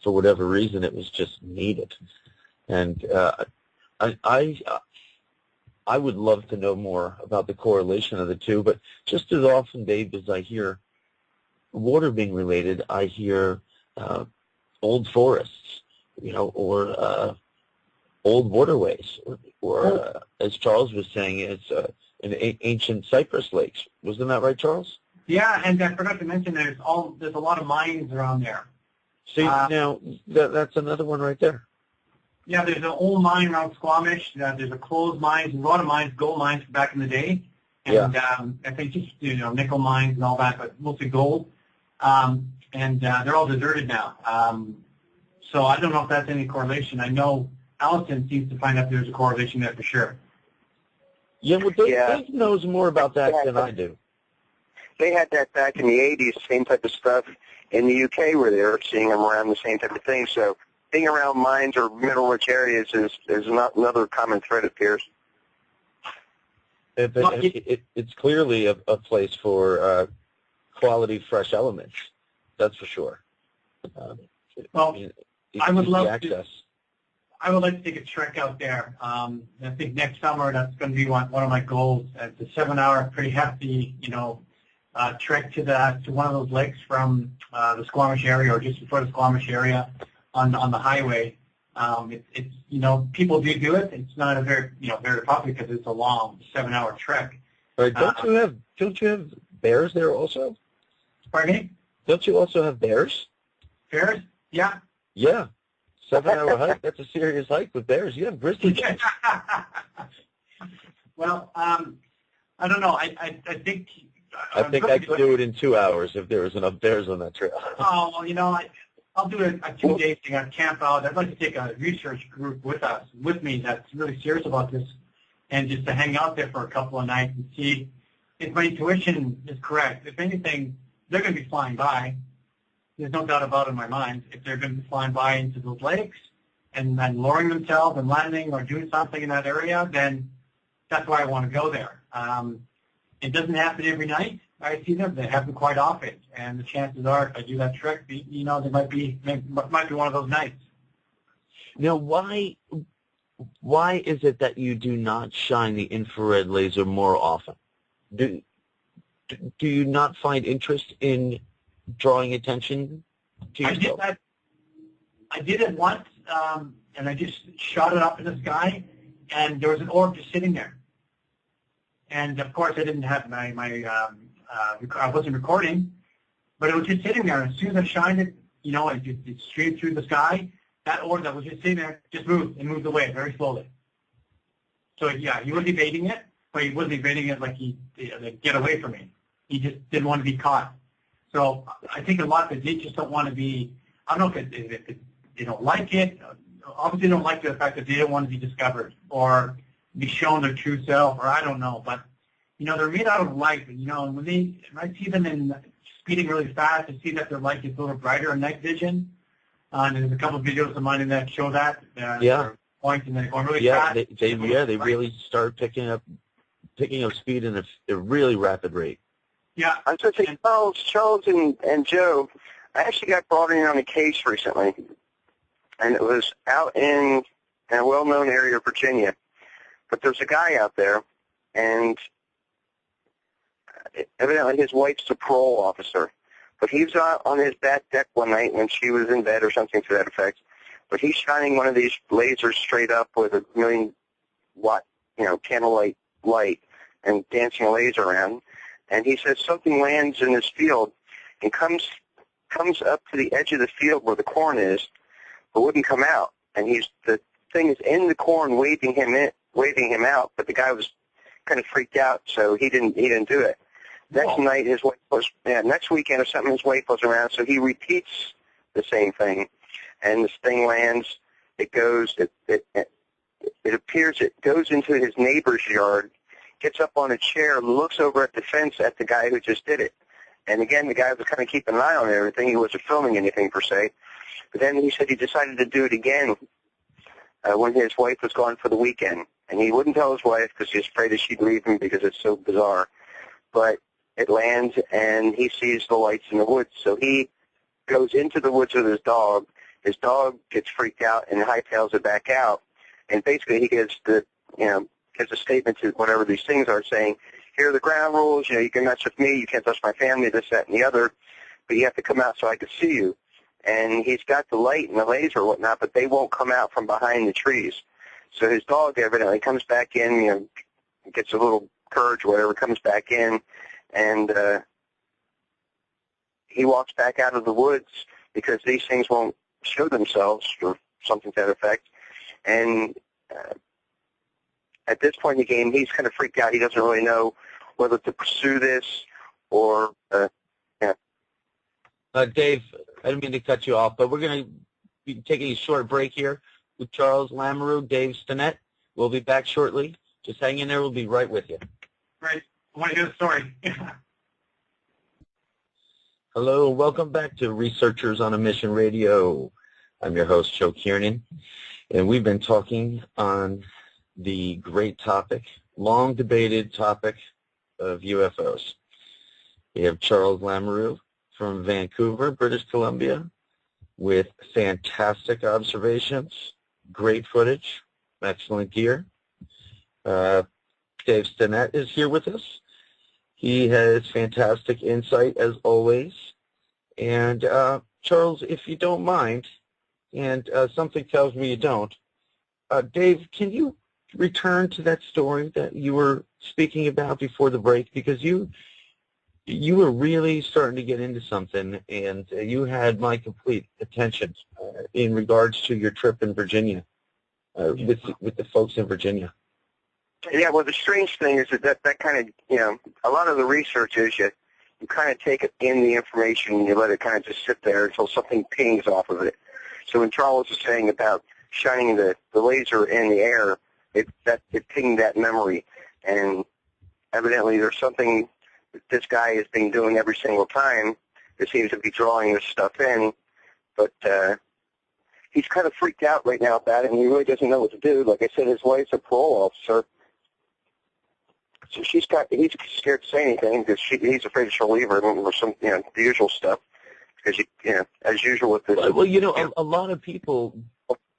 for whatever reason, it was just needed. And I would love to know more about the correlation of the two, but just as often, Dave, as I hear water being related, I hear old forests, or old waterways, or as Charles was saying, it's in ancient cypress lakes. Wasn't that right, Charles? Yeah, and I forgot to mention there's a lot of mines around there. See, now that's another one right there. Yeah, there's an old mine around Squamish. There's a closed mines, a lot of mines, gold mines from back in the day. And I think just, nickel mines and all that, but mostly gold. And they're all deserted now. So I don't know if that's any correlation. I know Allison seems to find out there's a correlation there for sure. Yeah, well, Dave knows more about that than I do. They had that back in the 80s, same type of stuff in the UK where they were seeing them around the same type of thing. So being around mines or mineral-rich areas is not another common thread, it appears. It's clearly a place for quality, fresh elements. That's for sure. I would like to take a trek out there. I think next summer that's going to be one of my goals. It's a 7-hour, pretty hefty, trek to one of those lakes from the Squamish area or just before the Squamish area on the highway. It's people do it. It's not a very popular because it's a long 7-hour trek. Right. Don't you have bears there also? Pardon me? Don't you also have bears? Bears? Yeah. Yeah. 7-hour hike. That's a serious hike with bears. You have grizzly bears. Well, I don't know. I think. I think I could do it in 2 hours if there was enough bears on that trail. Oh, well, I'll do a 2-day thing. I'd camp out. I'd like to take a research group with me that's really serious about this, and just to hang out there for a couple of nights and see if my intuition is correct. If anything, they're going to be flying by. There's no doubt about it in my mind. If they're going to be flying by into those lakes and lowering themselves and landing or doing something in that area, then that's why I want to go there. It doesn't happen every night. I see them. They happen quite often, and the chances are, if I do that trek, they might be one of those nights. Now, why is it that you do not shine the infrared laser more often? Do you not find interest in drawing attention to yourself? I did it once, and I just shot it up in the sky, and there was an orb just sitting there. And of course, I didn't have I wasn't recording, but it was just sitting there. And as soon as I shined it, it streamed through the sky. That orb that was just sitting there just moved away very slowly. So yeah, he was evading it, but he wasn't evading it like get away from me. He just didn't want to be caught. So I think a lot of it, they just don't want to be. I don't know if they don't like it. Obviously, they don't like the fact that they don't want to be discovered or be shown their true self, or I don't know. But they're made out of light. And when I see them in speeding really fast, I see that their light gets a little brighter in night vision. And there's a couple of videos of mine that show that. Yeah. Point and they're going really fast. They really start picking up speed in a really rapid rate. Yeah. I was going to say, Charles and Joe, I actually got brought in on a case recently, and it was out in a well-known area of Virginia. But there's a guy out there, and evidently his wife's a parole officer. But he was out on his back deck one night when she was in bed or something to that effect. But he's shining one of these lasers straight up with a 1,000,000-watt, candlelight light and dancing a laser around. And he says something lands in this field and comes up to the edge of the field where the corn is, but wouldn't come out. And the thing is in the corn waving him out, but the guy was kind of freaked out, so he didn't do it. Next night, his wife next weekend or something, his wife was around, so he repeats the same thing, and this thing lands. It goes. It appears it goes into his neighbor's yard, gets up on a chair, looks over at the fence at the guy who just did it. And again, the guy was kind of keeping an eye on everything. He wasn't filming anything per se. But then he said he decided to do it again when his wife was gone for the weekend. And he wouldn't tell his wife because he was afraid that she'd leave him because it's so bizarre. But it lands, and he sees the lights in the woods. So he goes into the woods with his dog. His dog gets freaked out and hightails it back out. And basically he gives gives a statement to whatever these things are, saying, here are the ground rules. You can mess with me. You can't touch my family, this, that, and the other. But you have to come out so I can see you. And he's got the light and the laser and whatnot, but they won't come out from behind the trees. So his dog evidently comes back in, gets a little courage or whatever, comes back in, and he walks back out of the woods because these things won't show themselves or something to that effect. And at this point in the game, he's kind of freaked out. He doesn't really know whether to pursue this or, Dave, I didn't mean to cut you off, but we're going to be taking a short break here with Charles Lamoureux, Dave Stinnett. We'll be back shortly. Just hang in there. We'll be right with you. Right. I want to hear the story. Hello, welcome back to Researchers on a Mission Radio. I'm your host, Joe Kiernan, and we've been talking on the great topic, long debated topic of UFOs. We have Charles Lamoureux from Vancouver, British Columbia, with fantastic observations, great footage, excellent gear. Dave Stinnett is here with us. He has fantastic insight as always. And Charles, if you don't mind, and something tells me you don't, Dave, can you return to that story that you were speaking about before the break? Because you were really starting to get into something, and you had my complete attention in regards to your trip in Virginia, with the folks in Virginia. Yeah, well, the strange thing is that kind of, a lot of the research is you kind of take in the information and you let it kind of just sit there until something pings off of it. So when Charles was saying about shining the laser in the air, it pinged that memory. And evidently there's something that this guy has been doing every single time that seems to be drawing this stuff in. But he's kind of freaked out right now about it, and he really doesn't know what to do. Like I said, his wife's a parole officer. So he's scared to say anything because he's afraid she'll leave her or some, the usual stuff. Because, as usual with this. Well, a lot of people.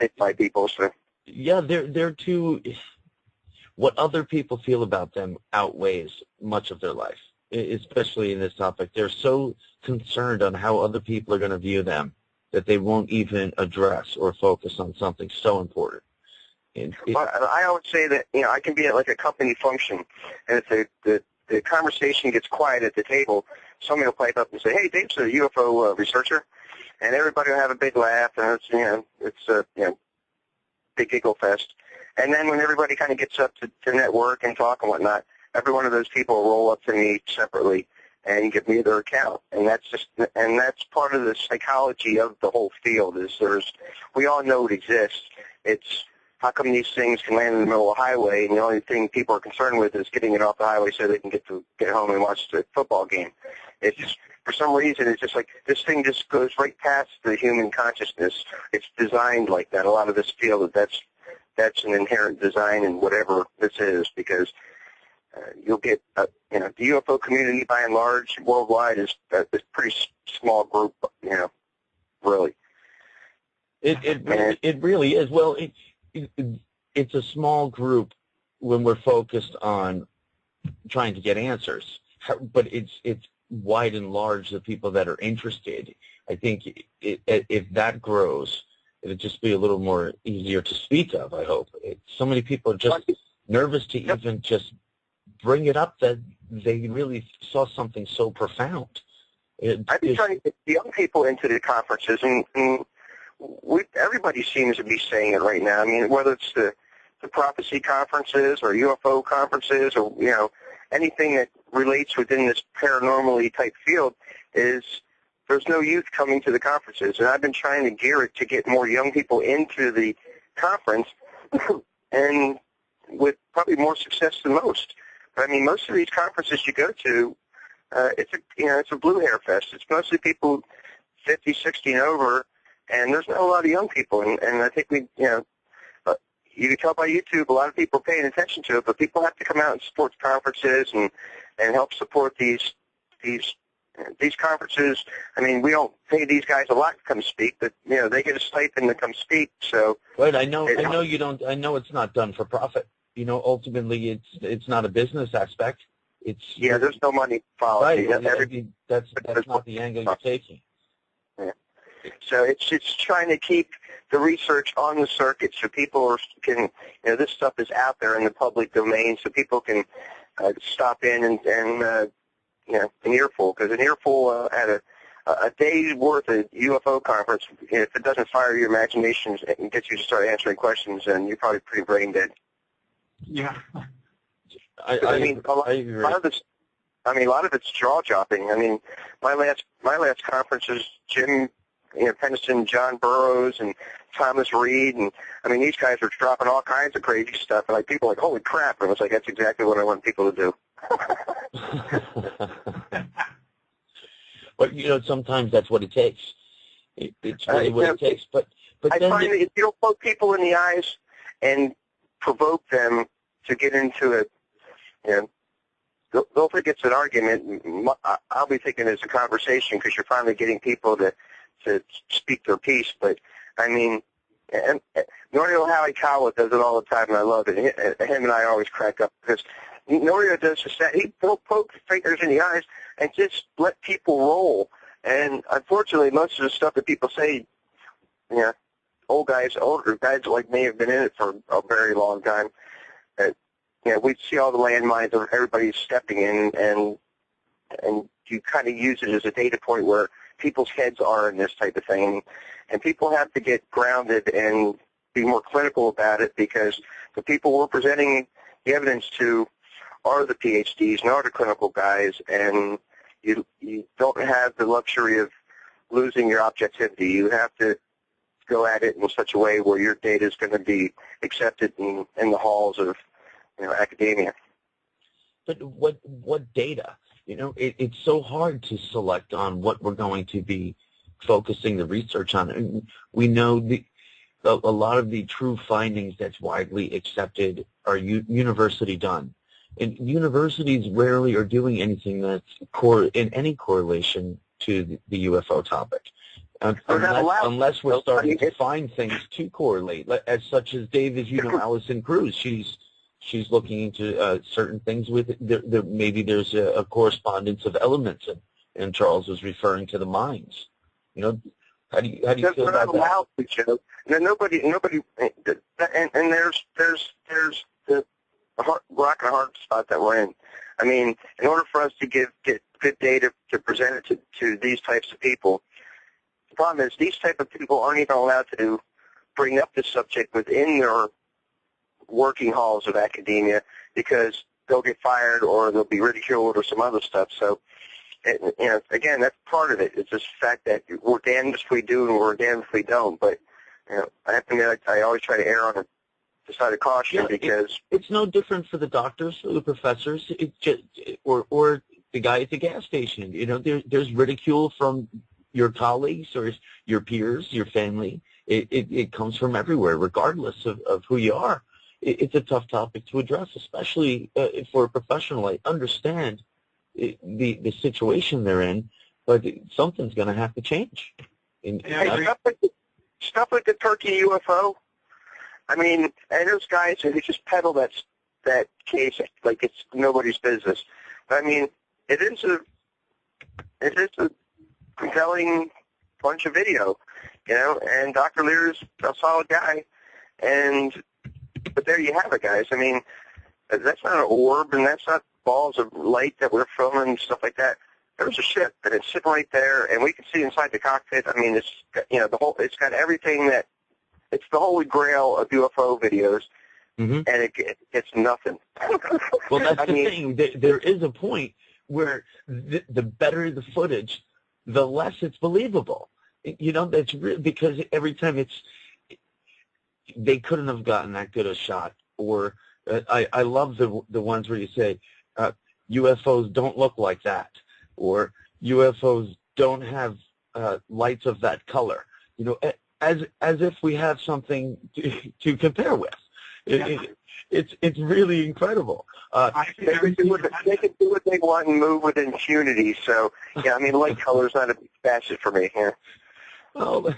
Hit by people, so. Yeah, they're too. What other people feel about them outweighs much of their life, especially in this topic. They're so concerned on how other people are going to view them that they won't even address or focus on something so important. Well, I always say that, I can be at like a company function, and if the conversation gets quiet at the table, somebody will pipe up and say, "Hey, Dave's a UFO researcher," and everybody will have a big laugh, and it's a big giggle fest. And then when everybody kind of gets up to network and talk and whatnot, every one of those people will roll up to me separately and give me their account. And that's part of the psychology of the whole field. We all know it exists. It's how come these things can land in the middle of a highway, and the only thing people are concerned with is getting it off the highway so they can get home and watch the football game. It's just, for some reason, it's just like this thing just goes right past the human consciousness. It's designed like that. A lot of us feel that's an inherent design in whatever this is, because you'll get, the UFO community by and large worldwide is a pretty small group, really. It really is. Well, it's a small group when we're focused on trying to get answers, but it's wide and large, the people that are interested. I think if that grows, it'll just be a little more easier to speak of, I hope. So many people are just nervous to even just bring it up that they really saw something so profound. I've been trying to get the young people into the conferences, and everybody seems to be saying it right now. I mean, whether it's the prophecy conferences or UFO conferences or, anything that relates within this paranormally type field, is there's no youth coming to the conferences. And I've been trying to gear it to get more young people into the conference, and with probably more success than most. But, I mean, most of these conferences you go to, it's a blue hair fest. It's mostly people 50, 60 and over, and there's not a lot of young people. And I think you can tell by YouTube, a lot of people are paying attention to it, but people have to come out and support the conferences and help support these conferences. I mean, we don't pay these guys a lot to come speak, but they get a stipend to come speak. So right, I know you don't. I know it's not done for profit. Ultimately, it's not a business aspect. There's no money policy. Right, that's not the angle you're taking. Yeah. So it's trying to keep the research on the circuit so people can, this stuff is out there in the public domain, so people can stop in and an earful, because an earful at a day's worth of UFO conference, if it doesn't fire your imagination and get you to start answering questions, then you're probably pretty brain dead. Yeah. I agree. A lot of it's jaw-dropping. I mean, my last conference was Jim Penniston, John Burroughs, and Thomas Reed, and I mean, these guys were dropping all kinds of crazy stuff, and people were like, holy crap, and I was like, that's exactly what I want people to do. But sometimes that's what it takes. It's really what it takes. But But I find that if you don't poke people in the eyes and provoke them to get into it, they'll think it's an argument. I'll be thinking it's a conversation because you're finally getting people to speak their piece. But, I mean, and Norio Hayakawa does it all the time, and I love it. Him and I always crack up because Norio does just that. He'll poke fingers in the eyes and just let people roll. And unfortunately, most of the stuff that people say, older guys like me have been in it for a very long time. We see all the landmines of everybody stepping in, and you kind of use it as a data point where people's heads are in this type of thing. And people have to get grounded and be more clinical about it because the people we're presenting the evidence to are the PhDs and are the clinical guys, and you don't have the luxury of losing your objectivity. You have to go at it in such a way where your data is going to be accepted in the halls of academia. But what data? It's so hard to select on what we're going to be focusing the research on. And we know a lot of the true findings that's widely accepted are university done. And universities rarely are doing anything that's in any correlation to the UFO topic. Unless we're starting to find things to correlate, as such as Dave, as you know, Allison Cruz, she's looking into certain things with maybe there's a correspondence of elements, and Charles was referring to the mines. How do you feel about that? Nobody, and there's the rock and hard spot that we're in. I mean, in order for us to get good data to present it to these types of people, the problem is these type of people aren't even allowed to bring up the subject within their working halls of academia because they'll get fired or they'll be ridiculed or some other stuff. So, again, that's part of it. It's just the fact that we're damned if we do and we're damned if we don't. But I have to admit, I always try to err on the side of caution because it's no different for the doctors or the professors. It's just or the guy at the gas station. There's ridicule from your colleagues or your peers, your family. It comes from everywhere, regardless of who you are. It's a tough topic to address, especially for a professional. I understand the situation they're in, but something's going to have to change. Stuff like the Turkey UFO. I mean, and those guys who just peddle that case like it's nobody's business. I mean, it is a compelling bunch of video, and Dr. Lear's a solid guy, but there you have it, guys. I mean, that's not an orb, and that's not balls of light that we're filming and stuff like that. There's a ship, and it's sitting right there, and we can see inside the cockpit. I mean, it's got everything that. It's the holy grail of UFO videos, and it's nothing. Well, that's the thing. There is a point where the better the footage, the less it's believable. That's because every time they couldn't have gotten that good a shot. Or I love the ones where you say UFOs don't look like that, or UFOs don't have lights of that color. As if we have something to compare with. It's really incredible. They can do what they want and move with impunity. So, I mean, light color is not a big facet for me here. Well,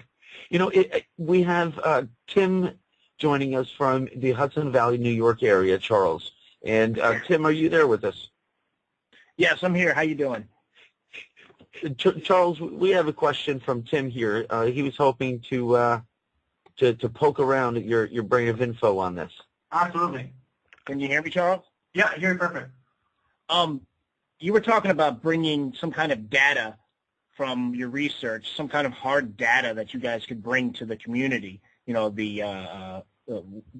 we have Tim joining us from the Hudson Valley, New York area, Charles. And Tim, are you there with us? Yes, I'm here. How you doing? Charles, we have a question from Tim here. He was hoping to poke around at your brain of info on this. Absolutely. Can you hear me, Charles? Yeah, I hear you perfect. You were talking about bringing some kind of data from your research, some kind of hard data that you guys could bring to the community.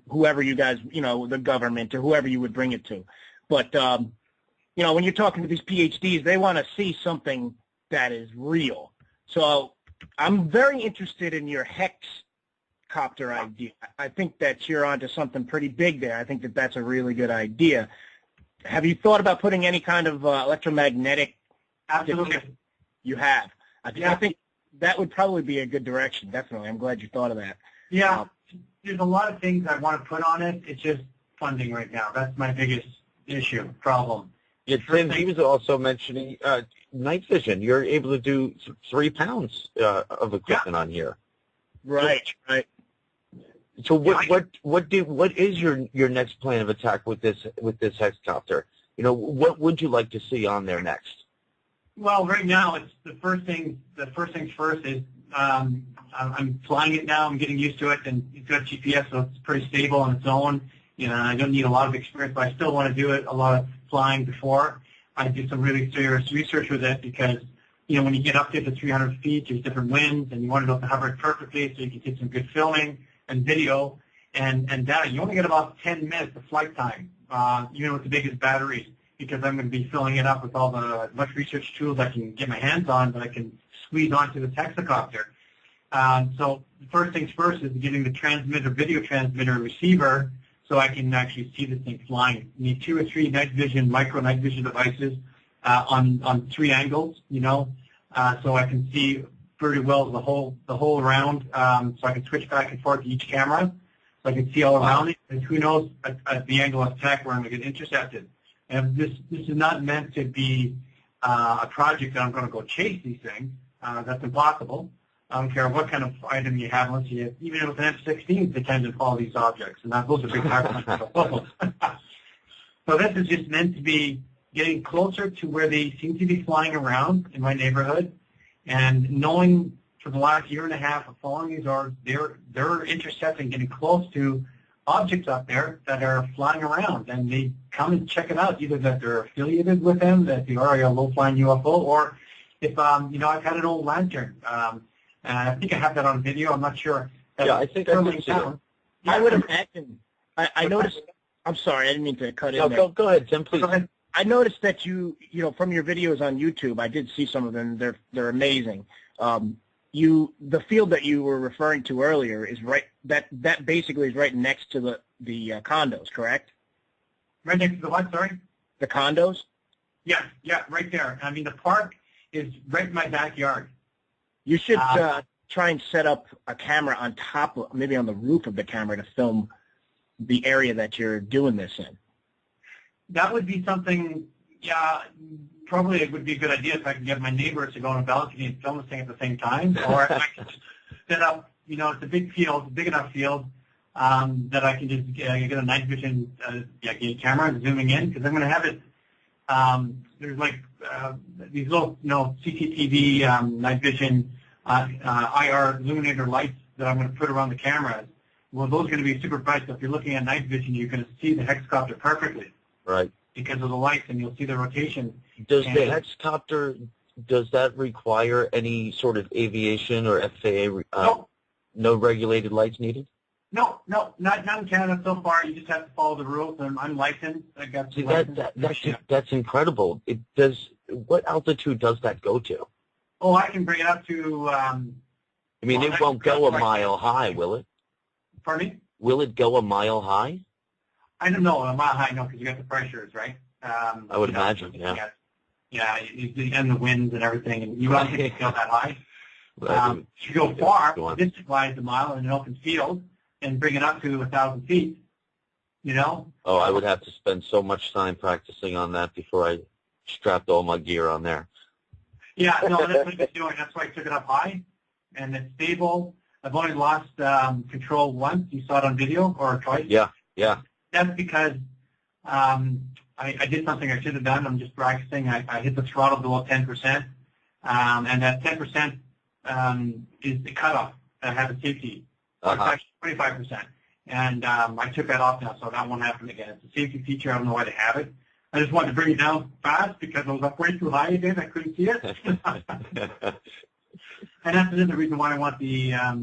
Whoever you guys, the government or whoever you would bring it to. But when you're talking to these PhDs, they want to see something that is real. So I'm very interested in your hexcopter idea. I think that you're onto something pretty big there. I think that that's a really good idea. Have you thought about putting any kind of electromagnetic? Absolutely. You have. I think that would probably be a good direction, definitely. I'm glad you thought of that. Yeah, there's a lot of things I want to put on it. It's just funding right now. That's my biggest problem. Yeah, Tim, he was also mentioning night vision. You're able to do 3 pounds of equipment on here. Right. So what is your next plan of attack with this hexcopter? What would you like to see on there next? Well, right now it's the first things first is I'm flying it now. I'm getting used to it, and it's got GPS, so it's pretty stable on its own. I don't need a lot of experience, but I still want to do it a lot of flying before. I did some really serious research with it because, when you get up to 300 feet, there's different winds, and you want to be able to hover it perfectly so you can get some good filming and video and data. You only get about 10 minutes of flight time, even with the biggest batteries, because I'm going to be filling it up with all the much research tools I can get my hands on that I can squeeze onto the hexacopter. So the first things first is getting the video transmitter receiver so I can actually see this thing flying. You need 2 or 3 micro night vision devices on 3 angles, so I can see pretty well the whole around, so I can switch back and forth to each camera, so I can see all around it, and who knows at the angle of attack where I'm going to get intercepted. And this is not meant to be a project that I'm going to go chase these things. That's impossible. I don't care what kind of item you have, unless you, even with an F-16, they tend to follow these objects, and those are big high. So this is just meant to be getting closer to where they seem to be flying around in my neighborhood, and knowing for the last year and a half of following these orders, they're intercepting, getting close to objects up there that are flying around, and they come and check it out, either that they're affiliated with them, that they are a low-flying UFO, or if, I've had an old lantern. And I think I have that on video. I'm not sure. Yeah, I think I did see it. I would imagine. I noticed. I'm sorry, I didn't mean to cut in there. No, go ahead, Tim, please. Go ahead. I noticed that you from your videos on YouTube, I did see some of them. They're amazing. The field that you were referring to earlier is right. That basically is right next to the condos, correct? Right next to the what? Sorry. The condos. Yeah, right there. I mean, the park is right in my backyard. You should try and set up a camera on top, maybe on the roof of the camera, to film the area that you're doing this in. That would be something, probably it would be a good idea if I could get my neighbors to go on a balcony and film this thing at the same time. Or I could just set up, it's a big field, a big enough field, that I can just get a night vision camera zooming in, because I'm going to have it, there's like these little, CCTV night vision IR illuminator lights that I'm going to put around the cameras. Well, those are going to be super bright, so if you're looking at night vision, you're going to see the hexcopter perfectly. Right. Because of the lights, and you'll see the rotation. Does the hexcopter, does that require any sort of aviation or FAA, no regulated lights needed? No, not in Canada so far. You just have to follow the rules, and I'm licensed. I got that's incredible. What altitude does that go to? Oh, I can bring it up to... it won't go a mile high, will it? Pardon me? Will it go a mile high? I don't know. A mile high, no, because you got the pressures, right? I would imagine, yeah. Yeah, and the winds and everything, and you don't get to go that high. If you go far, this flies a mile in an open field and bring it up to 1,000 feet, Oh, I would have to spend so much time practicing on that before I strapped all my gear on there. Yeah, no, that's what it's doing. That's why I took it up high, and it's stable. I've only lost control once. You saw it on video, or twice. Yeah. That's because I did something I should have done. I'm just practicing. I hit the throttle below 10%, and that 10% is the cutoff. I have a safety. It's actually 25%. And I took that off now, so that won't happen again. It's a safety feature. I don't know why they have it. I just wanted to bring it down fast because I was up way too high again. I couldn't see it. And that's another reason why I want the, I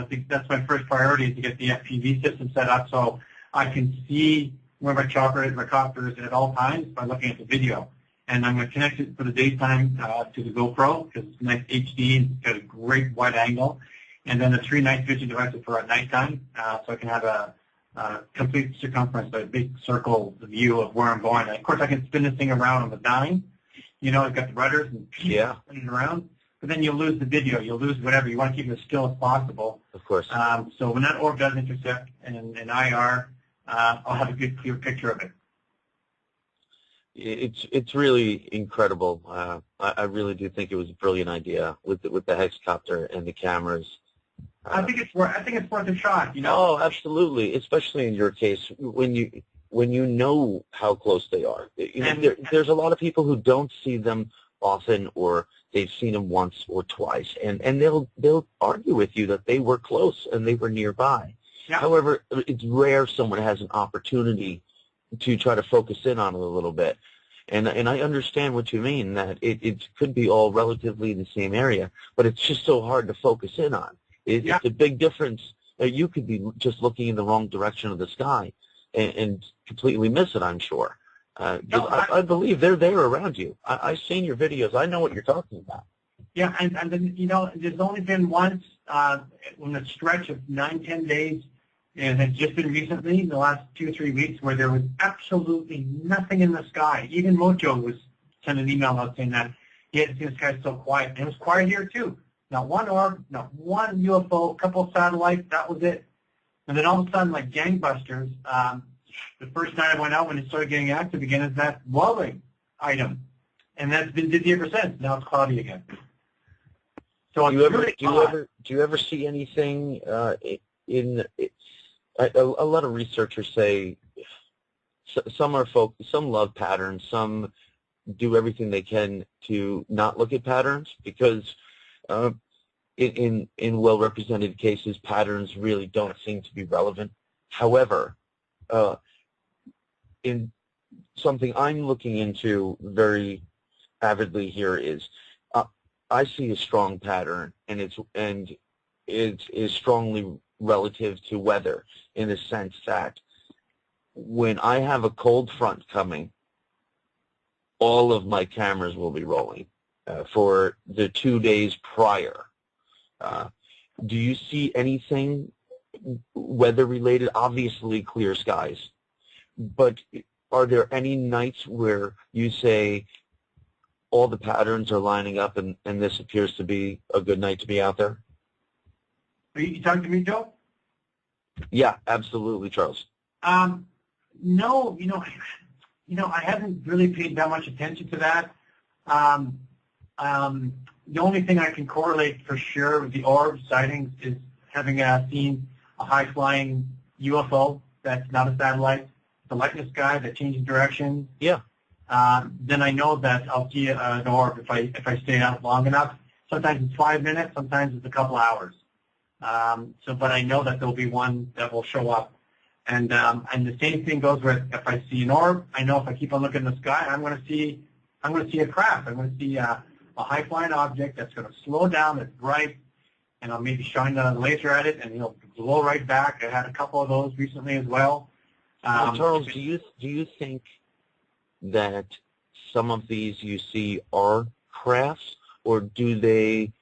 think that's my first priority, is to get the FPV system set up so I can see where my chopper is, my copter is at all times by looking at the video. And I'm going to connect it for the daytime to the GoPro, because it's nice HD and it's got a great wide angle. And then the 3 night vision devices for at nighttime, so I can have a complete circumference, a big circle view of where I'm going. And of course, I can spin this thing around on the dime. I've got the rudders and spin it around. but then you'll lose the video. You'll lose whatever. You want to keep it as still as possible. Of course. So when that orb does intercept in IR, I'll have a good clear picture of it. It's really incredible. I really do think it was a brilliant idea with the hexcopter and the cameras. I think it's worth a shot. You know. Oh, absolutely. Especially in your case, when you know how close they are. You know, there's a lot of people who don't see them often, or they've seen them once or twice, and they'll argue with you that they were close and they were nearby. Yeah. However, it's rare someone has an opportunity to try to focus in on it a little bit. And I understand what you mean, that it could be all relatively in the same area, but it's just so hard to focus in on. It's a big difference. You could be just looking in the wrong direction of the sky and completely miss it, I'm sure. I believe they're there around you. I've seen your videos. I know what you're talking about. Yeah, and then, you know, there's only been once in a stretch of 9-10 days, and it's just been recently, in the last 2 or 3 weeks, where there was absolutely nothing in the sky. Even Mojo was sent an email out saying that he hadn't seen the sky so quiet. And it was quiet here, too. Not one orb, not one UFO, a couple of satellites, that was it. And then all of a sudden, like gangbusters, the first night I went out when it started getting active again is that welding item. And that's been busy ever since. Now it's cloudy again. So do you ever see anything a lot of researchers say some love patterns, some do everything they can to not look at patterns, because in well-represented cases, patterns really don't seem to be relevant. However, in something I'm looking into very avidly here is I see a strong pattern, and it is strongly relative to weather, in the sense that when I have a cold front coming, all of my cameras will be rolling for the 2 days prior. Do you see anything weather-related? Obviously clear skies, but are there any nights where you say all the patterns are lining up and this appears to be a good night to be out there? Are you talking to me, Joe? Yeah, absolutely, Charles. No, you know, I haven't really paid that much attention to that. The only thing I can correlate for sure with the orb sightings is having seen a high-flying UFO that's not a satellite, the light in the sky that changes direction. Yeah. Then I know that I'll see an orb if I stay out long enough. Sometimes it's 5 minutes, sometimes it's a couple hours. But I know that there'll be one that will show up. And the same thing goes with if I see an orb. I know if I keep on looking in the sky, I'm going to see a craft. I'm going to see a high-flying object that's going to slow down, that's bright, and I'll maybe shine the laser at it, and it'll glow right back. I had a couple of those recently as well. Charles, do you think that some of these you see are crafts, or do they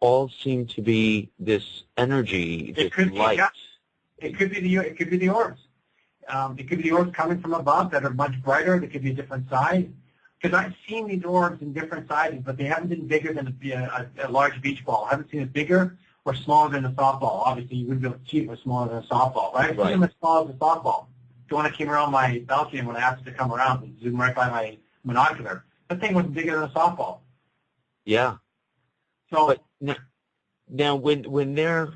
all seem to be this energy, this light? It could be the orbs. It could be the orbs coming from above that are much brighter. They could be a different size. Because I've seen these orbs in different sizes, but they haven't been bigger than a large beach ball. I haven't seen it bigger or smaller than a softball. Obviously, you wouldn't be able to see it was smaller than a softball. But I've seen them as small as a softball. The one that came around my balcony, and when I asked it to come around, it zoomed right by my monocular. That thing wasn't bigger than a softball. Yeah. So but now when they're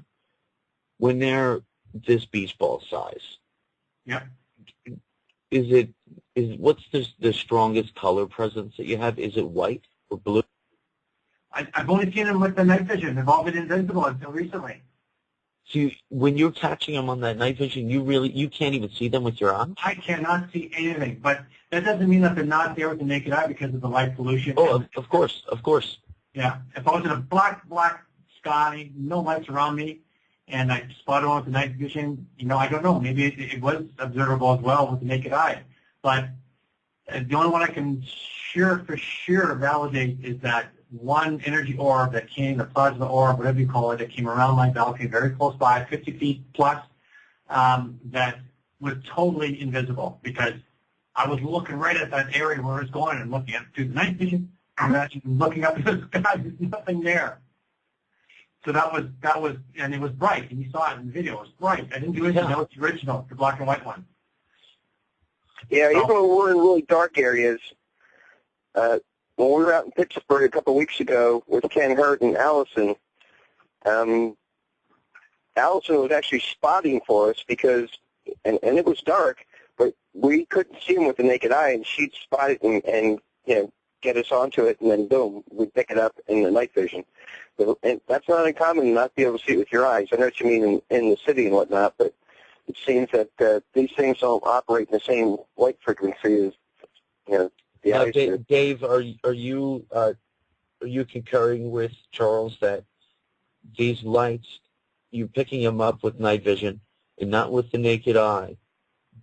this beach ball size, yeah. What's the strongest color presence that you have? Is it white or blue? I've only seen them with the night vision. They've all been invisible until recently. So when you're catching them on that night vision, you can't even see them with your eyes? I cannot see anything, but that doesn't mean that they're not there with the naked eye because of the light pollution. Oh, of course. Yeah. If I was in a black sky, no lights around me, and I spotted one with the night vision, I don't know. Maybe it was observable as well with the naked eye. But the only one I can for sure validate is that one energy orb that came, the plasma orb, whatever you call it, that came around my balcony very close by, 50 feet plus, that was totally invisible because I was looking right at that area where it was going and looking at it through the night vision, Imagine looking up at the sky, there's nothing there. So that was, and it was bright, and you saw it in the video. It was bright. I didn't do anything. That was the original, the black and white one. Yeah, even when we're in really dark areas, when we were out in Pittsburgh a couple of weeks ago with Ken Hurt and Allison, Allison was actually spotting for us because, and it was dark, but we couldn't see him with the naked eye, and she'd spot it and get us onto it, and then boom, we'd pick it up in the night vision. And that's not uncommon to not be able to see it with your eyes. I know what you mean in the city and whatnot, but it seems that these things don't operate in the same light frequency as the eyes do. Dave, are you concurring with Charles that these lights, you're picking them up with night vision and not with the naked eye,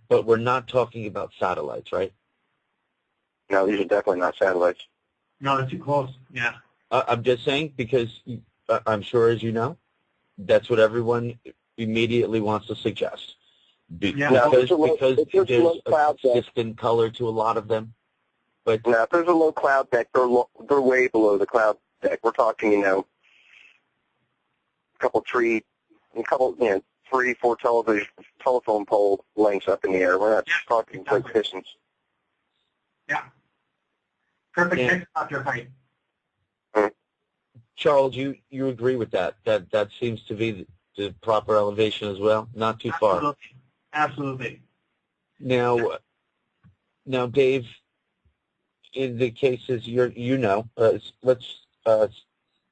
but we're not talking about satellites, right? No, these are definitely not satellites. No, they're too close. Yeah. I'm just saying because I'm sure, as you know, that's what everyone immediately wants to suggest. Because there's a consistent color to a lot of them. But now, if there's a low cloud deck, they're way below the cloud deck. We're talking, three, four telephone pole lengths up in the air. We're not talking quick distance. Yeah. Perfect helicopter height. Charles, you agree with that? That seems to be the proper elevation as well? Not too far. Absolutely. Now, Dave, in the cases let's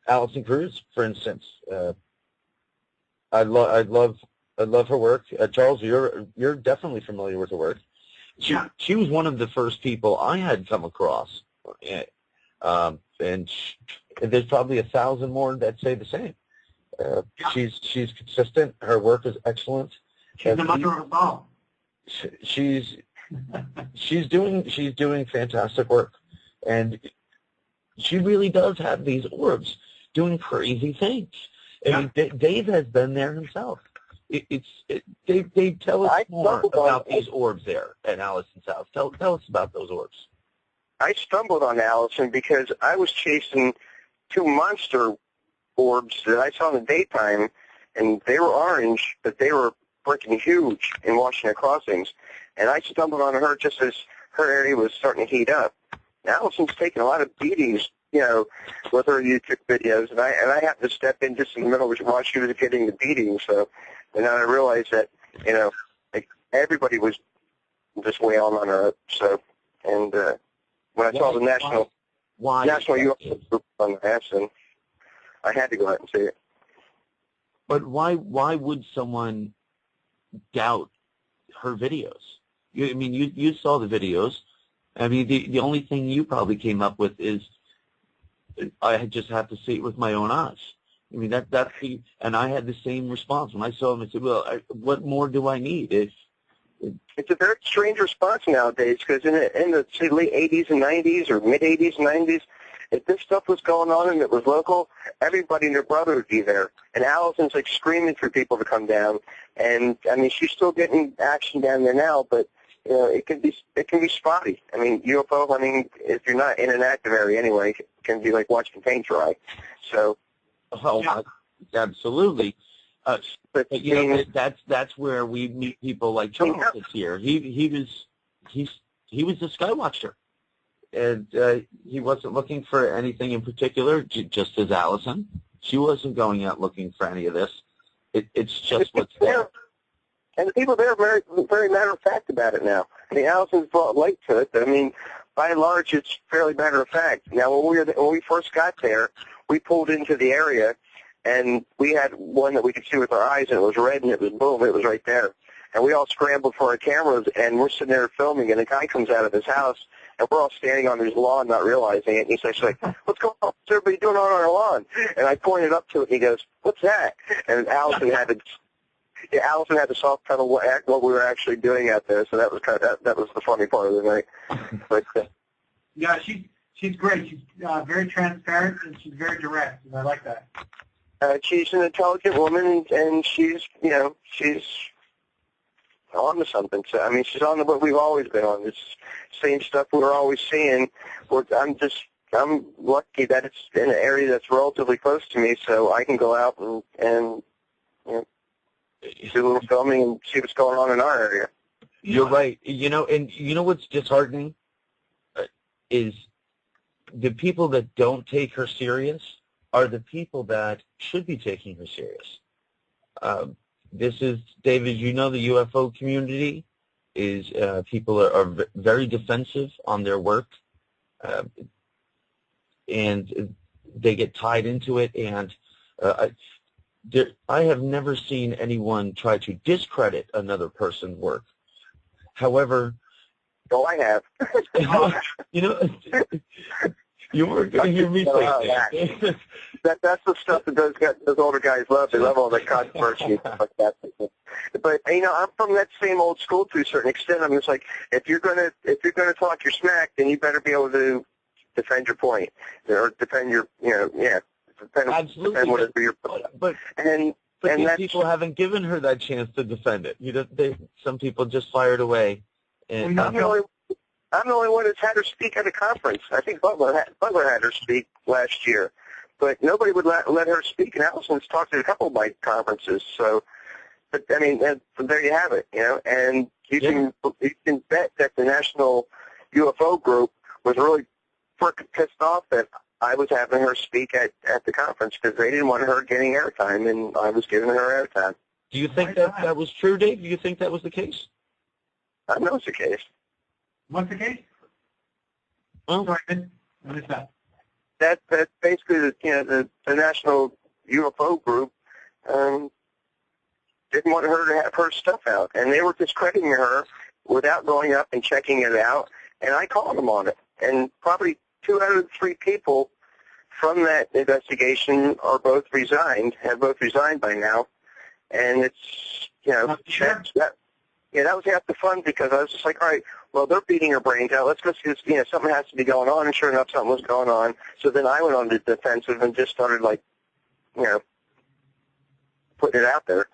Allison Cruz, for instance. I love her work. Charles, you're definitely familiar with her work. She was one of the first people I had come across, and there's probably 1,000 more that say the same. She's consistent. Her work is excellent. She's the mother of us all. She's doing fantastic work, and she really does have these orbs doing crazy things. I mean, Dave has been there himself. Dave, tell us more about these orbs there at Allison's house. Tell us about those orbs. I stumbled on Allison because I was chasing two monster orbs that I saw in the daytime, and they were orange, but they were freaking huge in Washington Crossings. And I stumbled on her just as her area was starting to heat up. And Allison's taken a lot of beatings, with her YouTube videos, and I happened to step in just in the middle while she was getting the beating. So, and then I realized that, everybody was just wailing on her. So, and when I saw the national UFO group on the Aston, I had to go out and see it. But why would someone doubt her videos? You saw the videos. I mean, the only thing you probably came up with is I just have to see it with my own eyes. I mean, and I had the same response when I saw him. I said, "Well, what more do I need?" It's a very strange response nowadays because in the say, late 80s and 90s or mid 80s and 90s, if this stuff was going on and it was local, everybody and their brother would be there. And Allison's like screaming for people to come down. And I mean, she's still getting action down there now, but it can be spotty. I mean, UFO hunting, if you're not in an active area anyway, can be like watching paint dry. So, absolutely. But that's where we meet people like Charles this year. He was the sky watcher, and he wasn't looking for anything in particular. Just as Allison, she wasn't going out looking for any of this. It's just what's there. And the people there are very, very matter of fact about it now. I mean, Allison's brought light to it. I mean, by and large, it's fairly matter of fact. Now, when we first got there, we pulled into the area, and we had one that we could see with our eyes, and it was red, and it was boom, it was right there. And we all scrambled for our cameras, and we're sitting there filming, and a guy comes out of his house, and we're all standing on his lawn not realizing it, and he's like, "What's going on? What's everybody doing on our lawn?" And I pointed up to it, and he goes, "What's that?" And Allison had to soft pedal what we were actually doing out there, so that was that was the funny part of the night. But yeah, she's great. She's very transparent and she's very direct, and I like that. She's an intelligent woman, and she's on to something. So I mean, she's on to what we've always been on. This same stuff we were always seeing. I'm just I'm lucky that it's in an area that's relatively close to me, so I can go out and do a little filming and see what's going on in our area. You're right. And what's disheartening is the people that don't take her serious are the people that should be taking her serious. This is, David, the UFO community is people are very defensive on their work, and they get tied into it. And I have never seen anyone try to discredit another person's work. However, oh, I have. You weren't going to hear me say that. That's the stuff that those older guys love. They love all the controversy and stuff like that. But I'm from that same old school to a certain extent. I'm just like, if you're gonna talk your smack, then you better be able to defend your point or defend your Absolutely. defend whatever your but these people haven't given her that chance to defend it. Some people just fired away. And I'm the only one that's had her speak at a conference. I think Butler had her speak last year, but nobody would let her speak. And Allison's talked at a couple of my conferences. So, but I mean, there you have it. And you can bet that the National UFO Group was really freaking pissed off that I was having her speak at the conference because they didn't want her getting airtime, and I was giving her airtime. Do you think that was true, Dave? Do you think that was the case? I know it's the case. What's the case? Well, What is that? That basically the National UFO Group didn't want her to have her stuff out, and they were discrediting her without going up and checking it out. And I called them on it, and probably 2 out of the 3 people from that investigation have both resigned by now, and it's that was half the fun because I was just like, all right, well, they're beating her brains out. Let's go see this, something has to be going on. And sure enough, something was going on. So then I went on the defensive and just started, putting it out there.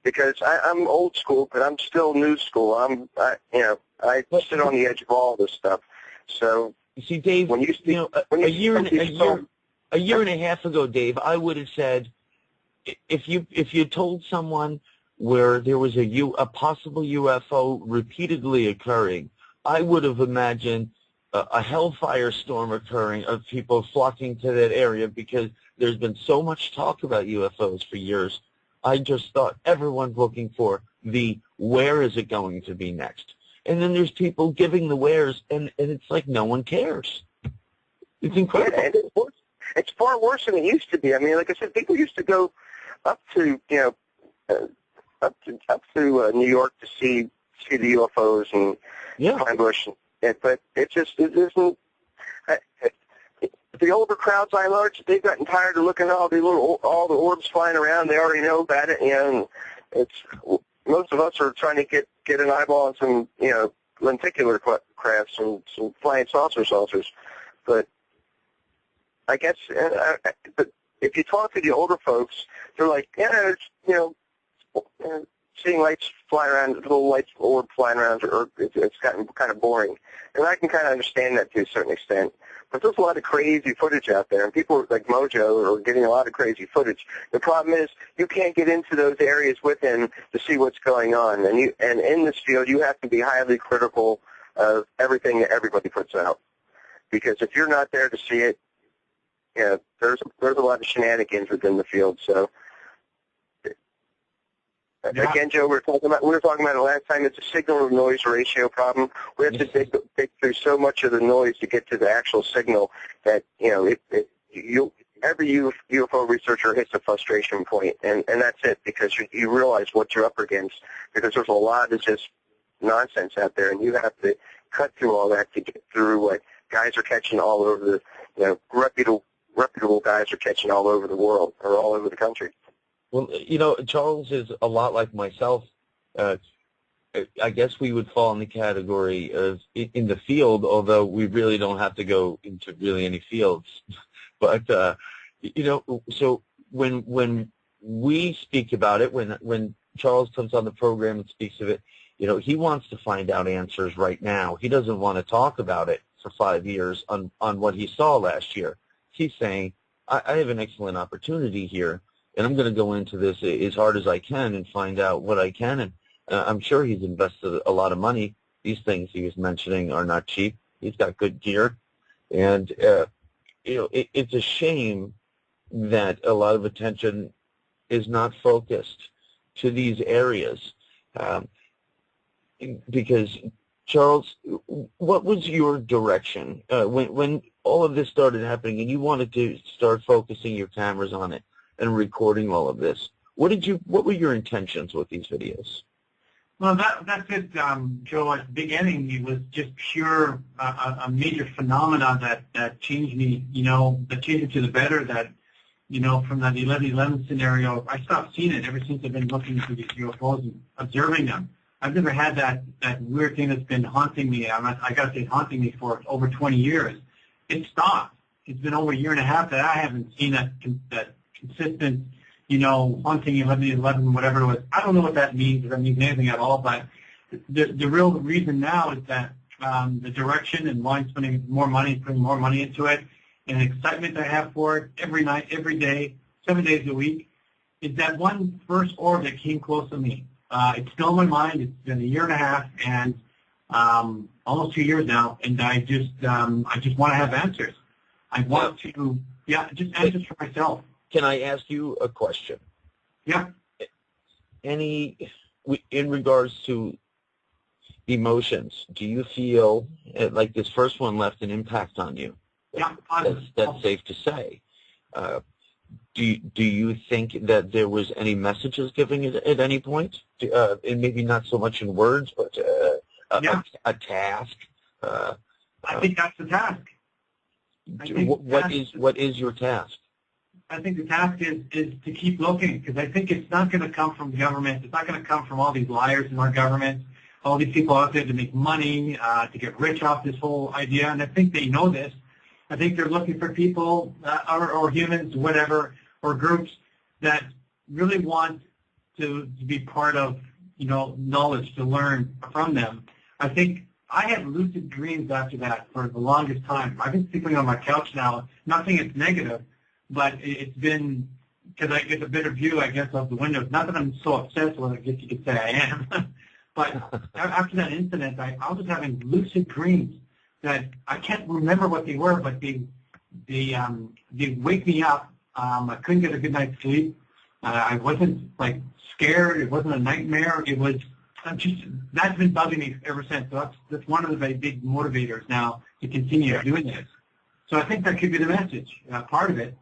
Because I'm old school, but I'm still new school. I sit on the edge of all this stuff. So, you see, Dave, when you speak, a year and a half ago, Dave, I would have said, if you told someone where there was a possible UFO repeatedly occurring, I would have imagined a hellfire storm occurring of people flocking to that area because there's been so much talk about UFOs for years. I just thought everyone's looking for the where is it going to be next. And then there's people giving the wheres, and it's like no one cares. It's incredible. Yeah, and it's far worse than it used to be. I mean, like I said, people used to go up to New York to see the UFOs and Pine Bush, but it isn't. The older crowds, by and large, they've gotten tired of looking at all the orbs flying around. They already know about it, and most of us are trying to get an eyeball on some lenticular crafts and some flying saucers. But I guess, but if you talk to the older folks, they're like, seeing lights fly around, little lights orb flying around, or it's gotten kind of boring. And I can kind of understand that to a certain extent. But there's a lot of crazy footage out there, and people like Mojo are getting a lot of crazy footage. The problem is you can't get into those areas with him to see what's going on. And in this field, you have to be highly critical of everything that everybody puts out. Because if you're not there to see it, there's a lot of shenanigans within the field. So. Yeah. Again, Joe, we were talking about it last time. It's a signal-to-noise ratio problem. We have to dig through so much of the noise to get to the actual signal that every UFO researcher hits a frustration point, and that's it because you realize what you're up against because there's a lot of just nonsense out there, and you have to cut through all that to get through what guys are catching all over reputable guys are catching all over the world or all over the country. Well, Charles is a lot like myself. I guess we would fall in the category of in the field, although we really don't have to go into really any fields. But, so when we speak about it, when Charles comes on the program and speaks of it, he wants to find out answers right now. He doesn't want to talk about it. for 5 years on what he saw last year. He's saying, I have an excellent opportunity here, and I'm going to go into this as hard as I can and find out what I can. And I'm sure he's invested a lot of money. These things he was mentioning are not cheap. He's got good gear. And, it's a shame that a lot of attention is not focused to these areas. Because, Charles, what was your direction when all of this started happening and you wanted to start focusing your cameras on it and recording all of this? What were your intentions with these videos? Well, that's it, Joe. At the beginning, it was just pure a major phenomenon that changed me. That changed me to the better. That from that 11/11 scenario, I stopped seeing it ever since I've been looking into these UFOs and observing them. I've never had that weird thing that's been haunting me. I got to say, haunting me for over 20 years. It stopped. It's been over a year and a half that I haven't seen that consistent, haunting 11/11, whatever it was. I don't know what that means, if that means anything at all, but the real reason now is that the direction and why I'm spending more money, putting more money into it, and the excitement I have for it every night, every day, 7 days a week, is that one first orb that came close to me. It's still in my mind. It's been a year and a half and almost 2 years now, and I just want to have answers. I want to, just answers for myself. Can I ask you a question? Yeah. In regards to emotions, do you feel like this first one left an impact on you? Yeah. That's safe to say. Do you think that there was any messages given at any point? And maybe not so much in words, but a task? I think that's the task. What is your task? I think the task is to keep looking, because I think it's not going to come from the government. It's not going to come from all these liars in our government, all these people out there to make money, to get rich off this whole idea. And I think they know this. I think they're looking for people or humans, whatever, or groups that really want to be part of, knowledge, to learn from them. I think I had lucid dreams after that for the longest time. I've been sleeping on my couch now. Nothing is negative, but it's been because I get a better view, I guess, of the windows. Not that I'm so obsessed with it, I guess you could say I am. But after that incident, I was having lucid dreams that I can't remember what they were, but they wake me up. I couldn't get a good night's sleep. I wasn't scared. It wasn't a nightmare. It was that's been bugging me ever since. So that's one of the very big motivators now to continue doing this. So I think that could be the message, part of it.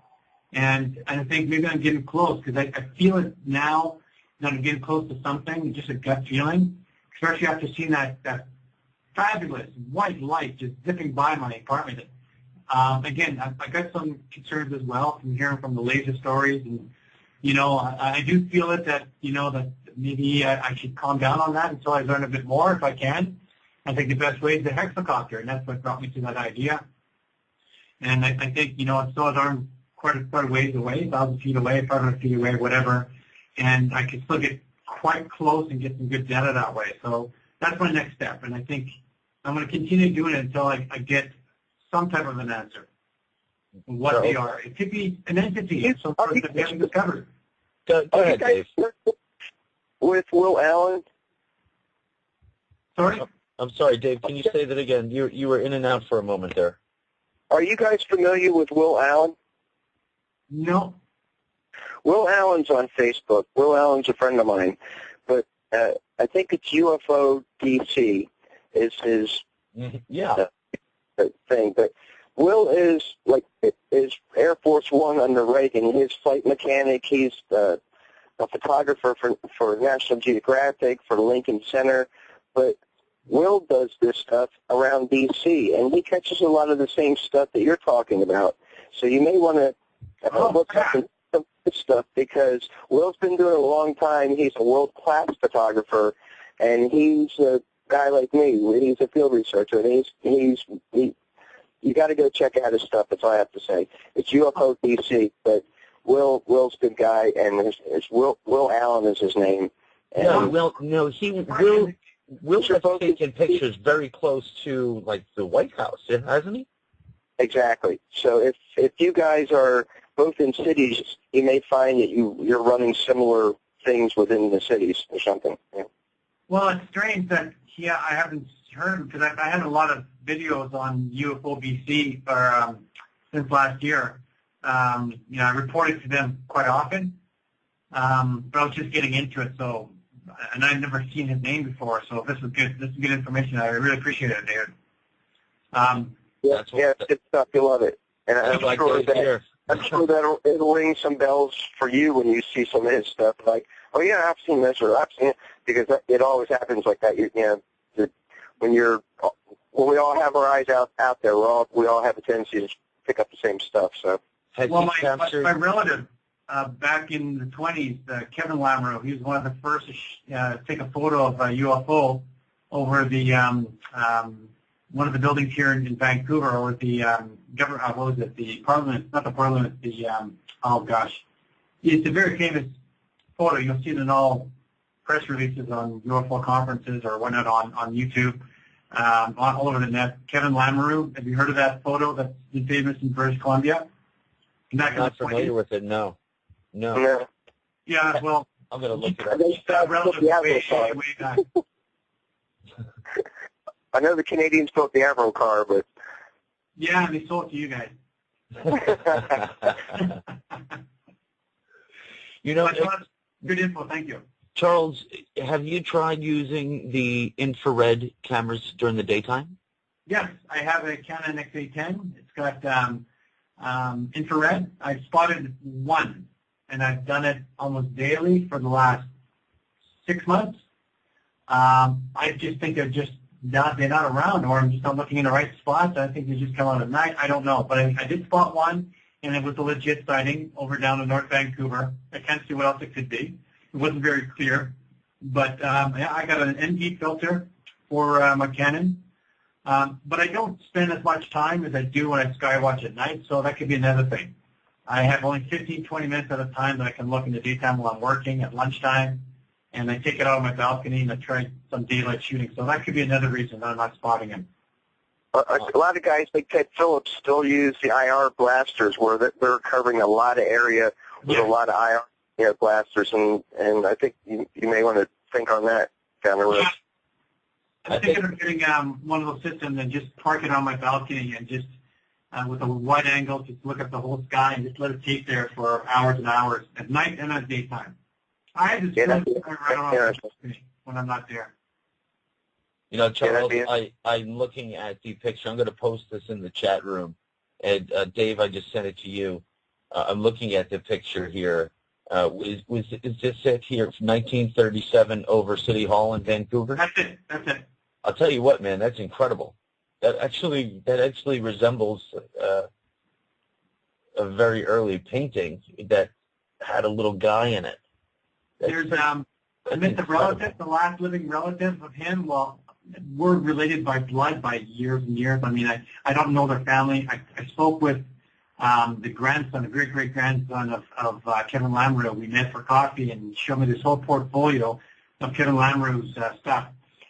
And I think maybe I'm getting close, because I feel it now that I'm getting close to something, just a gut feeling, especially after seeing that fabulous white light just zipping by my apartment. Again, I got some concerns as well from hearing from the laser stories, and I do feel it that that maybe I should calm down on that until I learn a bit more if I can. I think the best way is the hexacopter, and that's what brought me to that idea. And I think I saw his arm quite a ways away, 1,000 feet away, 500 feet away, whatever, and I could still get quite close and get some good data that way. So that's my next step, and I think I'm going to continue doing it until I get some type of an answer. What they are. It could be an entity, some sort that we haven't discovered. Go ahead, Dave. With Will Allen? Sorry? I'm sorry, Dave. Can you say that again? You were in and out for a moment there. Are you guys familiar with Will Allen? No. Will Allen's on Facebook. Will Allen's a friend of mine. But I think it's UFO DC is his thing. But Will is Air Force One under Reagan. He's flight mechanic. He's a photographer for National Geographic, for Lincoln Center. But Will does this stuff around D.C., and he catches a lot of the same stuff that you're talking about. So you may want to look up some of this stuff, because Will's been doing it a long time. He's a world-class photographer, and he's a guy like me. He's a field researcher, and you got to go check out his stuff. That's all I have to say. It's UFO DC, but Will's a good guy, and it's Will Allen is his name. And Will has taken pictures very close to, like, the White House, hasn't he? Exactly. So if you guys are both in cities, you may find that you're running similar things within the cities or something. Yeah. Well, it's strange that I haven't heard, because I had a lot of videos on UFO BC since last year. I reported to them quite often, but I was just getting into it. So, and I'd never seen his name before. So this is good. This is good information. I really appreciate it, David. It's good stuff. You love it, and I'm sure that it'll ring some bells for you when you see some of his stuff. Like, oh yeah, I've seen this, or I've seen it, because it always happens like that. When we all have our eyes out there, we all have a tendency to pick up the same stuff. So, well, my relative back in the 20s, Kevin Lamoureux, he was one of the first to take a photo of a UFO over the one of the buildings here in Vancouver, or the government. What was it? The Parliament? Not the Parliament. The oh gosh, it's a very famous photo. You'll see it in all press releases on UFO conferences or whatnot on YouTube, all over the net. Kevin Lamoureux, have you heard of that photo that's been famous in British Columbia? I'm not familiar with it, no. Yeah, well, I'm going to look it up. Way back. I know the Canadians built the R.O.A.M car, but... Yeah, and they sold it to you guys. Good info, thank you. Charles, have you tried using the infrared cameras during the daytime? Yes, I have a Canon XA10. It's got infrared. I've spotted one, and I've done it almost daily for the last 6 months. I just think they're not around, or I'm just not looking in the right spots. I think they just come out at night. I don't know, but I did spot one, and it was a legit sighting over down in North Vancouver. I can't see what else it could be. It wasn't very clear, but I got an ND filter for my Canon, but I don't spend as much time as I do when I skywatch at night, so that could be another thing. I have only 15, 20 minutes at a time that I can look in the daytime while I'm working at lunchtime, and I take it out of my balcony and I try some daylight shooting, so that could be another reason that I'm not spotting him. A lot of guys like Ted Phillips still use the IR blasters, where they're covering a lot of area with a lot of IR blasters, and I think you may want to think on that down the road. Yeah. I'm thinking of getting one of those systems and just park it on my balcony and just with a wide angle, just look at the whole sky and just let it take there for hours and hours at night and at daytime. I have this right around when I'm not there. You know, Charles, I'm looking at the picture. I'm going to post this in the chat room. And Dave, I just sent it to you. I'm looking at the picture here. Is this it here? 1937 over City Hall in Vancouver? That's it. I'll tell you what, man, that's incredible. That actually resembles a very early painting that had a little guy in it. There's the relative, the last living relative of him. Well, we're related by blood by years and years. I mean, I don't know their family. I spoke with the grandson, the great-great-grandson of Kevin Lamoureux. We met for coffee and showed me this whole portfolio of Kevin Lamoureux's stuff.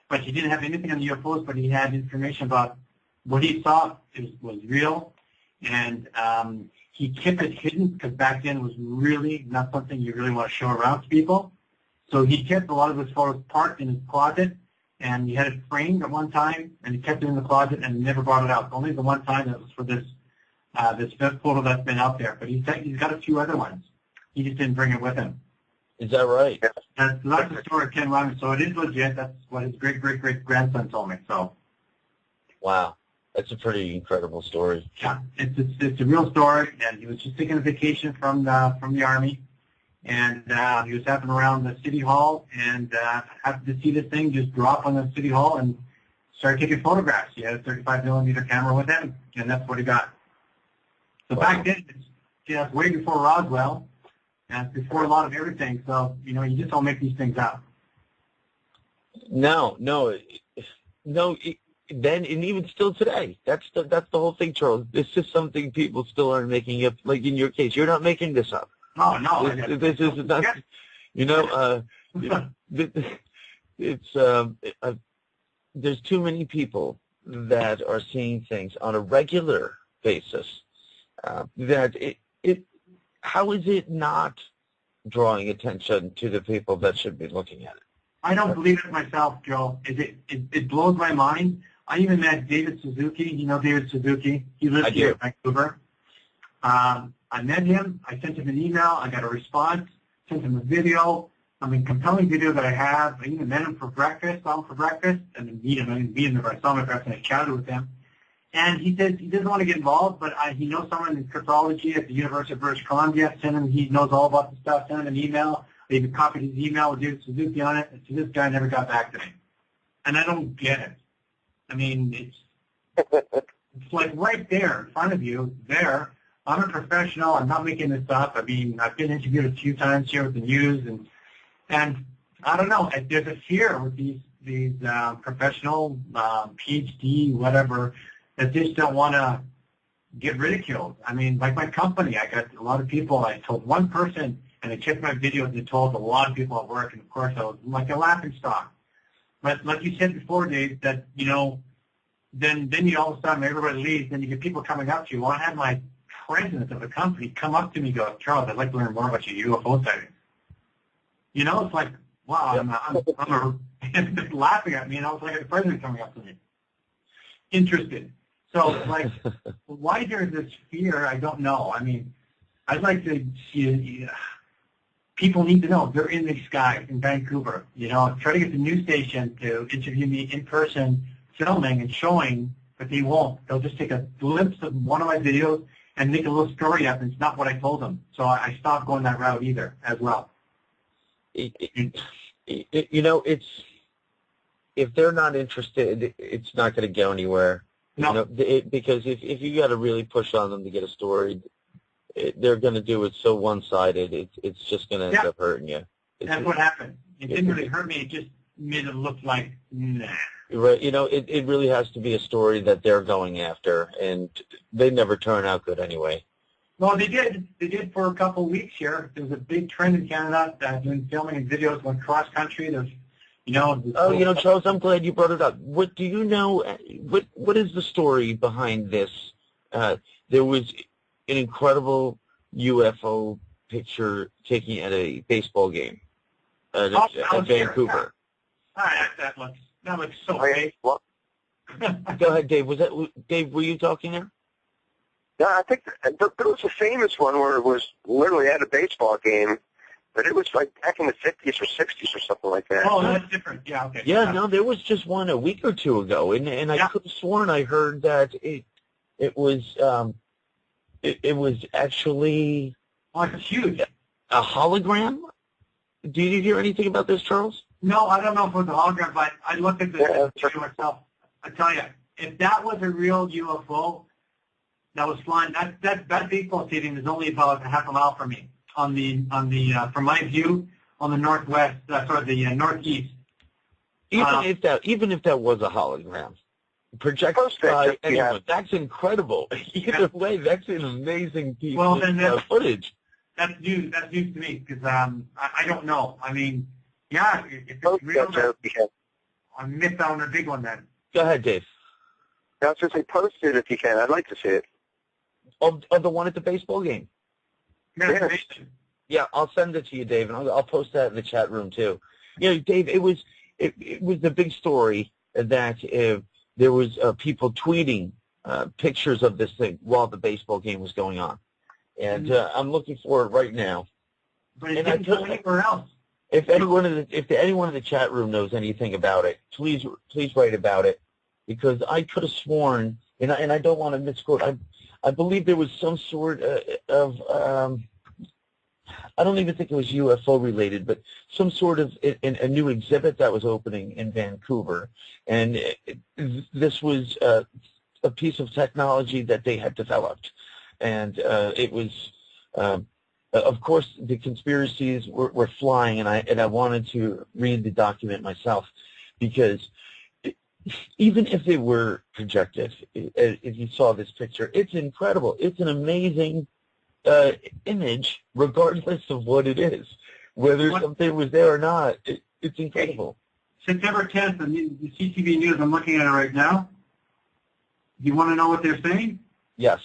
But he didn't have anything on the UFOs, but he had information about what he saw was real. And he kept it hidden because back then it was really not something you really want to show around to people. So he kept a lot of his photos parked in his closet, and he had it framed at one time, and he kept it in the closet and never brought it out. Only the one time that was for this photo that's been out there. But he's got a few other ones. He just didn't bring it with him. Is that right? That's the story of Ken Lyman. So it is legit. That's what his great-great-great-grandson told me. So. Wow. That's a pretty incredible story. Yeah, it's a real story, and he was just taking a vacation from the Army, and he was happening around the City Hall, and happened to see this thing just drop on the City Hall and started taking photographs. He had a 35mm camera with him, and that's what he got. So back then, it's way before Roswell, and before a lot of everything, so, you just don't make these things up. No. Then and even still today, that's the whole thing, Charles. This is something people still aren't making up. Like in your case, you're not making this up. Oh no, this is not. there's too many people that are seeing things on a regular basis that how is it not drawing attention to the people that should be looking at it? I don't believe it myself, Joe. It blows my mind. I even met David Suzuki. You know David Suzuki? He lives here in Vancouver. I met him. I sent him an email. I got a response. Sent him a video. I mean, compelling video that I have. I even met him for breakfast. Saw him for breakfast. And then meet him. I didn't meet him, but I saw him at breakfast and I chatted with him. And he says he doesn't want to get involved, but he knows someone in cryptology at the University of British Columbia. He knows all about the stuff. Sent him an email. I even copied his email with David Suzuki on it. And so this guy never got back to me. And I don't get it. I mean, it's like right there in front of you, there. I'm a professional. I'm not making this up. I mean, I've been interviewed a few times here with the news, and I don't know. There's a fear with these professional PhD, whatever, that just don't want to get ridiculed. I mean, like my company, I got a lot of people. I told one person, and I checked my videos and told a lot of people at work, and of course I was like a laughing stock. But like you said before, Dave, that, you know, then you all of a sudden everybody leaves, then you get people coming up to you. Well, I had my president of the company come up to me and go, Charles, I'd like to learn more about your UFO sightings. You know, it's like, wow, I'm laughing at me, and I was like the president coming up to me. Interested. So, like, why there's this fear, I don't know. I mean, I'd like to see, people need to know they're in the sky in Vancouver. You know, try to get the news station to interview me in person, filming and showing, but they won't. They'll just take a glimpse of one of my videos and make a little story up, and it's not what I told them. So I stopped going that route either, as well. You know, if they're not interested, it's not going to go anywhere. No. You know, because if you got to really push on them to get a story, they're going to do it so one-sided. It's just going to end up hurting you. That's what happened. It didn't really hurt me. It just made it look like, nah. Right. You know, it really has to be a story that they're going after, and they never turn out good anyway. Well, they did. They did for a couple of weeks here. There was a big trend in Canada doing filming and videos going cross-country. There's, you know. Oh, you know, Charles, I'm glad you brought it up. What do you know? What is the story behind this? There was an incredible UFO picture taken at a baseball game at Vancouver. That looks so fake. Go ahead, Dave. Dave? Were you talking there? No, I think there was a famous one where it was literally at a baseball game, but it was like back in the 50s or 60s or something like that. Oh, that's different. Yeah, okay. Yeah, no, there was just one a week or two ago, and I could have sworn I heard that it was actually it's huge. A hologram. Did you hear anything about this, Charles? No, I don't know if it was a hologram, but I looked at the picture myself. I tell you, if that was a real UFO that was flying, that baseball stadium is only about a half a mile from me. From my view, on the northwest, the northeast. Even if that was a hologram, projected by anyone, that's incredible. Either way, that's an amazing piece of footage. That's news to me, because I don't know. I mean, yeah, if it's real, I missed out on a big one then. Go ahead, Dave. I was going to say, post it if you can. I'd like to see it. Of the one at the baseball game? Yeah, I'll send it to you, Dave, and I'll post that in the chat room too. You know, Dave, it was the big story that there was people tweeting pictures of this thing while the baseball game was going on, and I'm looking for it right now. But it didn't go anywhere else. If anyone in the chat room knows anything about it, please write about it, because I could have sworn, and I don't want to misquote. I believe there was some sort of I don't even think it was UFO related, but some sort of a new exhibit that was opening in Vancouver, and this was a piece of technology that they had developed, and it was. Of course, the conspiracies were flying, and I wanted to read the document myself, because even if they were projected, if you saw this picture, it's incredible. It's an amazing image, regardless of what it is, whether something was there or not. It's incredible. September 10th, the CTV News, I'm looking at it right now. Do you want to know what they're saying? Yes.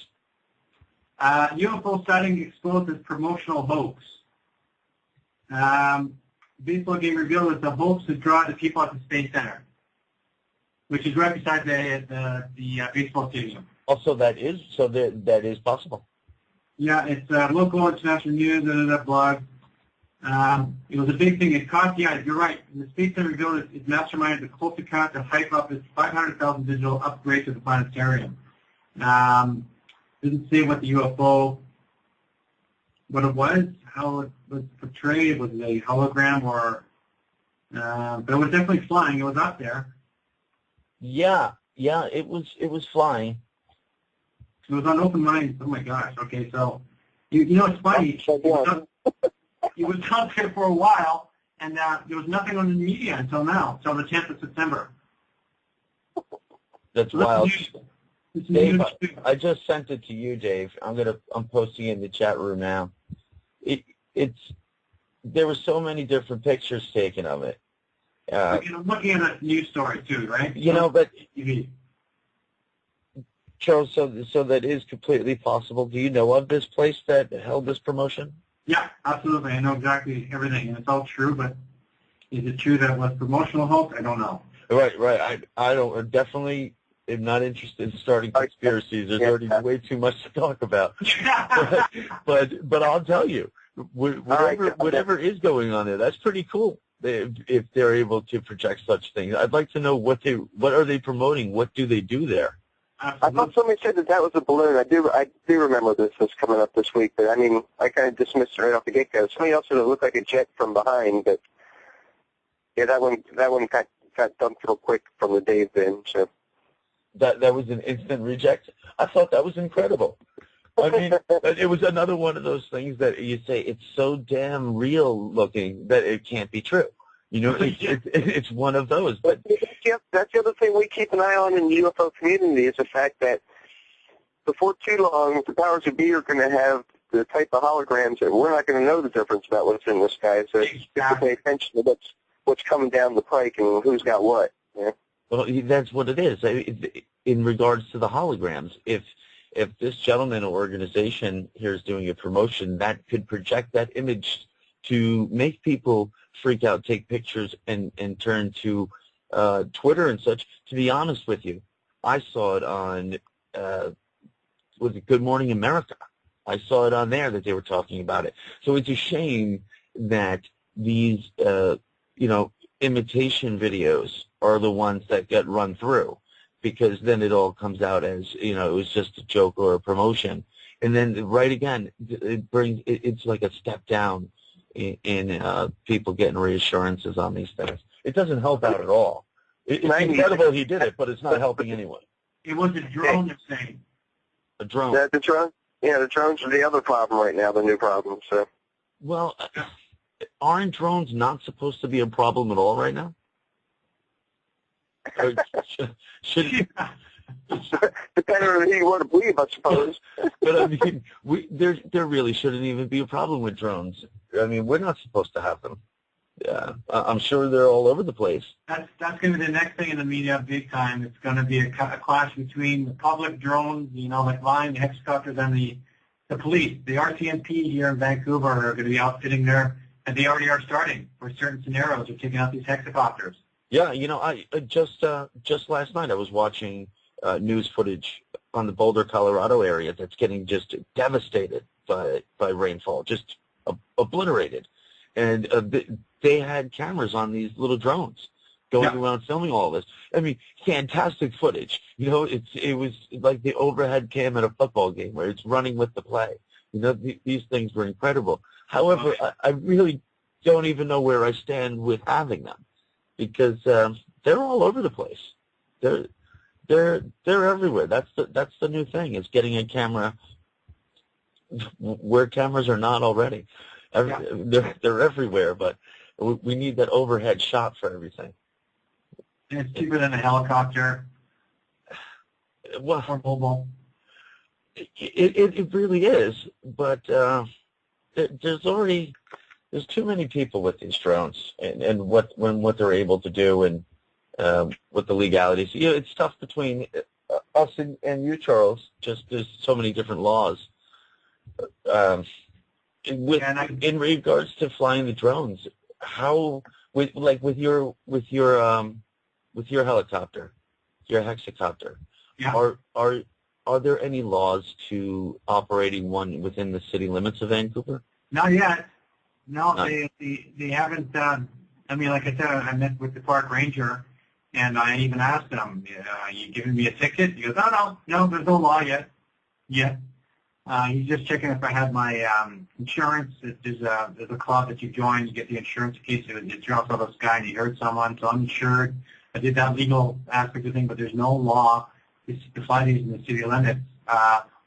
UFO sighting exposed as promotional hoax. Baseball game revealed it's a hoax to draw the people at the Space Center, which is right beside the baseball stadium. Also, that is possible. Yeah, it's local international news, blog. It was a big thing. It caught the eye. You're right. The Space Center revealed its mastermind the close account to hype up its 500,000 digital upgrade to the planetarium. Didn't say what the UFO, what it was, how it was portrayed. Was it a hologram or? But it was definitely flying. It was up there. Yeah, it was flying. It was on Open Minds. Oh my gosh. Okay, so you know it's funny. It was up there for a while, and there was nothing on the media until now, until the 10th of September. That's wild. Dave, I just sent it to you, Dave. I'm posting it in the chat room now. There were so many different pictures taken of it. I'm looking at a news story too, right? But Charles, so that is completely possible. Do you know of this place that held this promotion? Yeah, absolutely. I know exactly everything, and it's all true. But is it true that it was promotional hoax? I don't know. Right. I don't definitely. I'm not interested in starting conspiracies. There's already way too much to talk about. but I'll tell you, whatever is going on there, that's pretty cool. If they're able to project such things, I'd like to know what are they promoting? What do they do there? I thought somebody said that was a balloon. I do remember this was coming up this week, but I mean, I kind of dismissed it right off the get-go. Somebody else said it looked like a jet from behind, but yeah, that one got dumped real quick from the Dave bin. So. That was an instant reject. I thought that was incredible. I mean, it was another one of those things that you say it's so damn real looking that it can't be true. It's one of those. But that's the other thing we keep an eye on in the UFO community is the fact that before too long, the powers that be are going to have the type of holograms that we're not going to know the difference about what's in the sky. So you have to pay attention to what's coming down the pike and who's got what. Yeah. Well, that's what it is. In regards to the holograms, if this gentleman or organization here is doing a promotion, that could project that image to make people freak out, take pictures, and turn to Twitter and such. To be honest with you, I saw it on, was it Good Morning America? I saw it on there that they were talking about it. So it's a shame that these, imitation videos are the ones that get run through, because then it all comes out as, it was just a joke or a promotion. And then right again, it's like a step down in people getting reassurances on these things. It doesn't help out at all. It's incredible he did it, but it's not helping anyone. It was a drone, they're saying. A drone. The drone? Yeah, the drones are the other problem right now, the new problem. So. Well, aren't drones not supposed to be a problem at all right now? Should depending on who you want to believe, I suppose. But I mean, there really shouldn't even be a problem with drones. I mean, we're not supposed to have them. Yeah, I'm sure they're all over the place. That's going to be the next thing in the media, big time. It's going to be a clash between the public drones, like flying the hexacopters, and the police. The RCMP here in Vancouver are going to be outfitting there, and they already are starting for certain scenarios. They're taking out these hexacopters. Yeah, I just last night I was watching news footage on the Boulder, Colorado area that's getting just devastated by rainfall, just obliterated. And they had cameras on these little drones going around filming all this. I mean, fantastic footage. It was like the overhead cam at a football game where it's running with the play. These things were incredible. However, I really don't even know where I stand with having them, because they're all over the place. They're everywhere. That's the new thing, is getting a camera where cameras are not already. They're everywhere, but we need that overhead shot for everything. And it's cheaper than a helicopter. Well, or mobile. It really is, but there's already there's too many people with these drones and what they're able to do and what the legalities. You know, it's tough between us and you, Charles. Just there's so many different laws. In regards to flying the drones, how with your helicopter, your hexacopter, Yeah. are there any laws to operating one within the city limits of Vancouver? Not yet. No, they haven't. I mean, like I said, I met with the park ranger, and I even asked him, "You giving me a ticket?" He goes, "No, there's no law yet." He's just checking if I had my insurance. There's a club that you join, you get the insurance in case you drop out of the sky and you hurt someone. So I'm insured. I did that legal aspect of the thing, but there's no law to fly these in the city limits.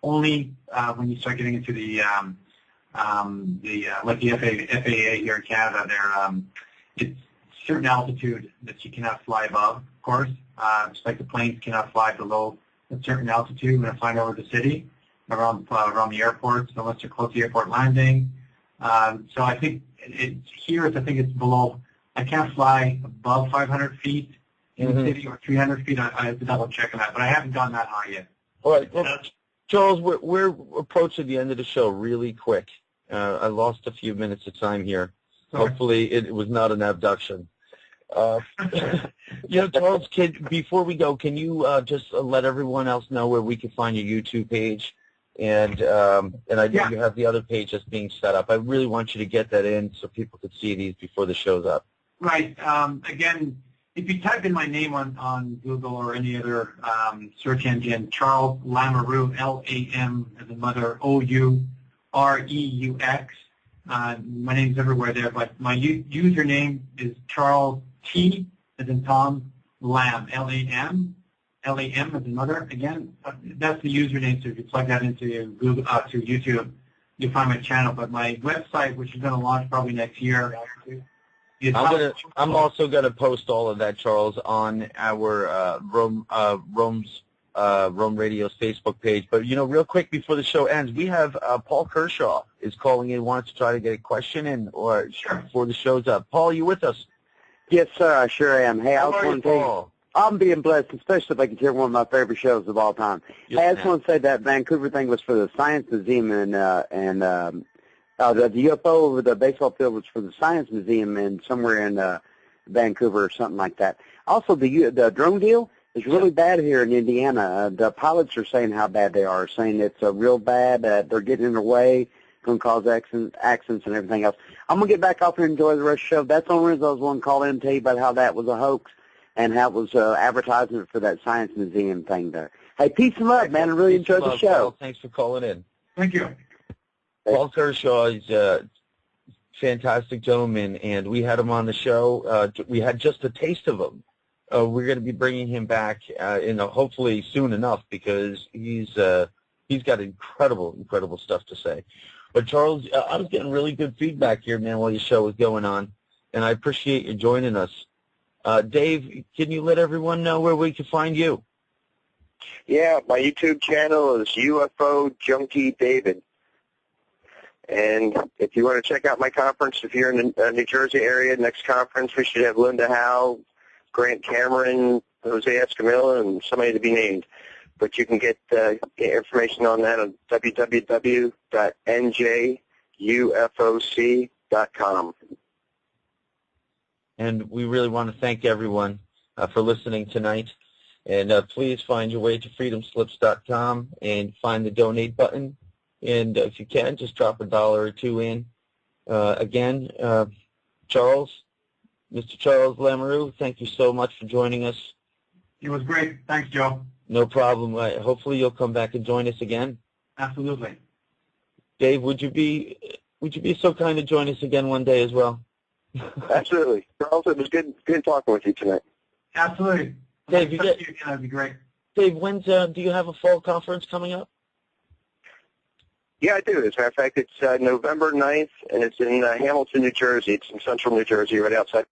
Only when you start getting into the like the FAA here in Canada, it's certain altitude that you cannot fly above, of course. Just like the planes cannot fly below a certain altitude when they're flying over the city, around the airports, unless they're close to the airport landing. So I think I think it's below. I can't fly above 500 feet in the city or 300 feet. I have to double check on that, but I haven't gone that high yet. All right. Well, Charles, we're approaching the end of the show really quick. I lost a few minutes of time here. Sorry. Hopefully it was not an abduction. Charles, before we go, can you just let everyone else know where we can find your YouTube page? And I know you have the other page that's being set up. I really want you to get that in so people could see these before the show's up. Right. Again, if you type in my name on Google or any other search engine, Charles Lamoureux, L-A-M as in mother, O-U-R-E-U-X. My name's everywhere there, but my username is Charles T as in Tom, Lam, L-A-M. L-A-M as in mother. Again, that's the username. So if you plug that into Google, to YouTube, you'll find my channel. But my website, which is going to launch probably next year, I'm also going to post all of that, Charles, on our R.O.A.M's R.O.A.M Radio's Facebook page. But real quick before the show ends, we have Paul Kershaw is calling in, wants to try to get a question in or before the show's up. Paul, you with us? Yes, sir. I sure am. Hey, I was going to say, I'm being blessed, especially if I can hear one of my favorite shows of all time. Yes, hey, I just want to say that Vancouver thing was for the Science Museum and the UFO over the baseball field was for the Science Museum and somewhere in Vancouver or something like that. Also, the drone deal is really bad here in Indiana. The pilots are saying how bad they are, saying it's real bad. They're getting in their way, going to cause accidents and everything else. I'm going to get back off here and enjoy the rest of the show. That's the only reason I was wanting to call in and tell you about how that was a hoax and how it was advertisement for that Science Museum thing there. Hey, peace and love, man. I really enjoyed the show. Paul, thanks for calling in. Thank you. Paul Kershaw is a fantastic gentleman, and we had him on the show. We had just a taste of him. We're going to be bringing him back hopefully soon enough because he's got incredible stuff to say. But Charles, I was getting really good feedback here, man, while your show was going on, and I appreciate you joining us. Dave, can you let everyone know where we can find you? Yeah, my YouTube channel is UFO Junkie David. And if you want to check out my conference, if you're in the New Jersey area, next conference, we should have Linda Howe, Grant Cameron, Jose Escamilla, and somebody to be named. But you can get information on that on www.njufoc.com. And we really want to thank everyone for listening tonight. And please find your way to freedomslips.com and find the donate button. And if you can, just drop $1 or $2 in. Again, Charles, Mr. Charles Lamoureux, thank you so much for joining us. It was great. Thanks, Joe. No problem. Hopefully you'll come back and join us again. Absolutely. Dave, would you be so kind to join us again one day as well? Absolutely. Charles, it was good talking with you tonight. Absolutely. Dave, that'd be great. Dave, do you have a fall conference coming up? Yeah, I do. As a matter of fact, it's November 9th, and it's in Hamilton, New Jersey. It's in central New Jersey, right outside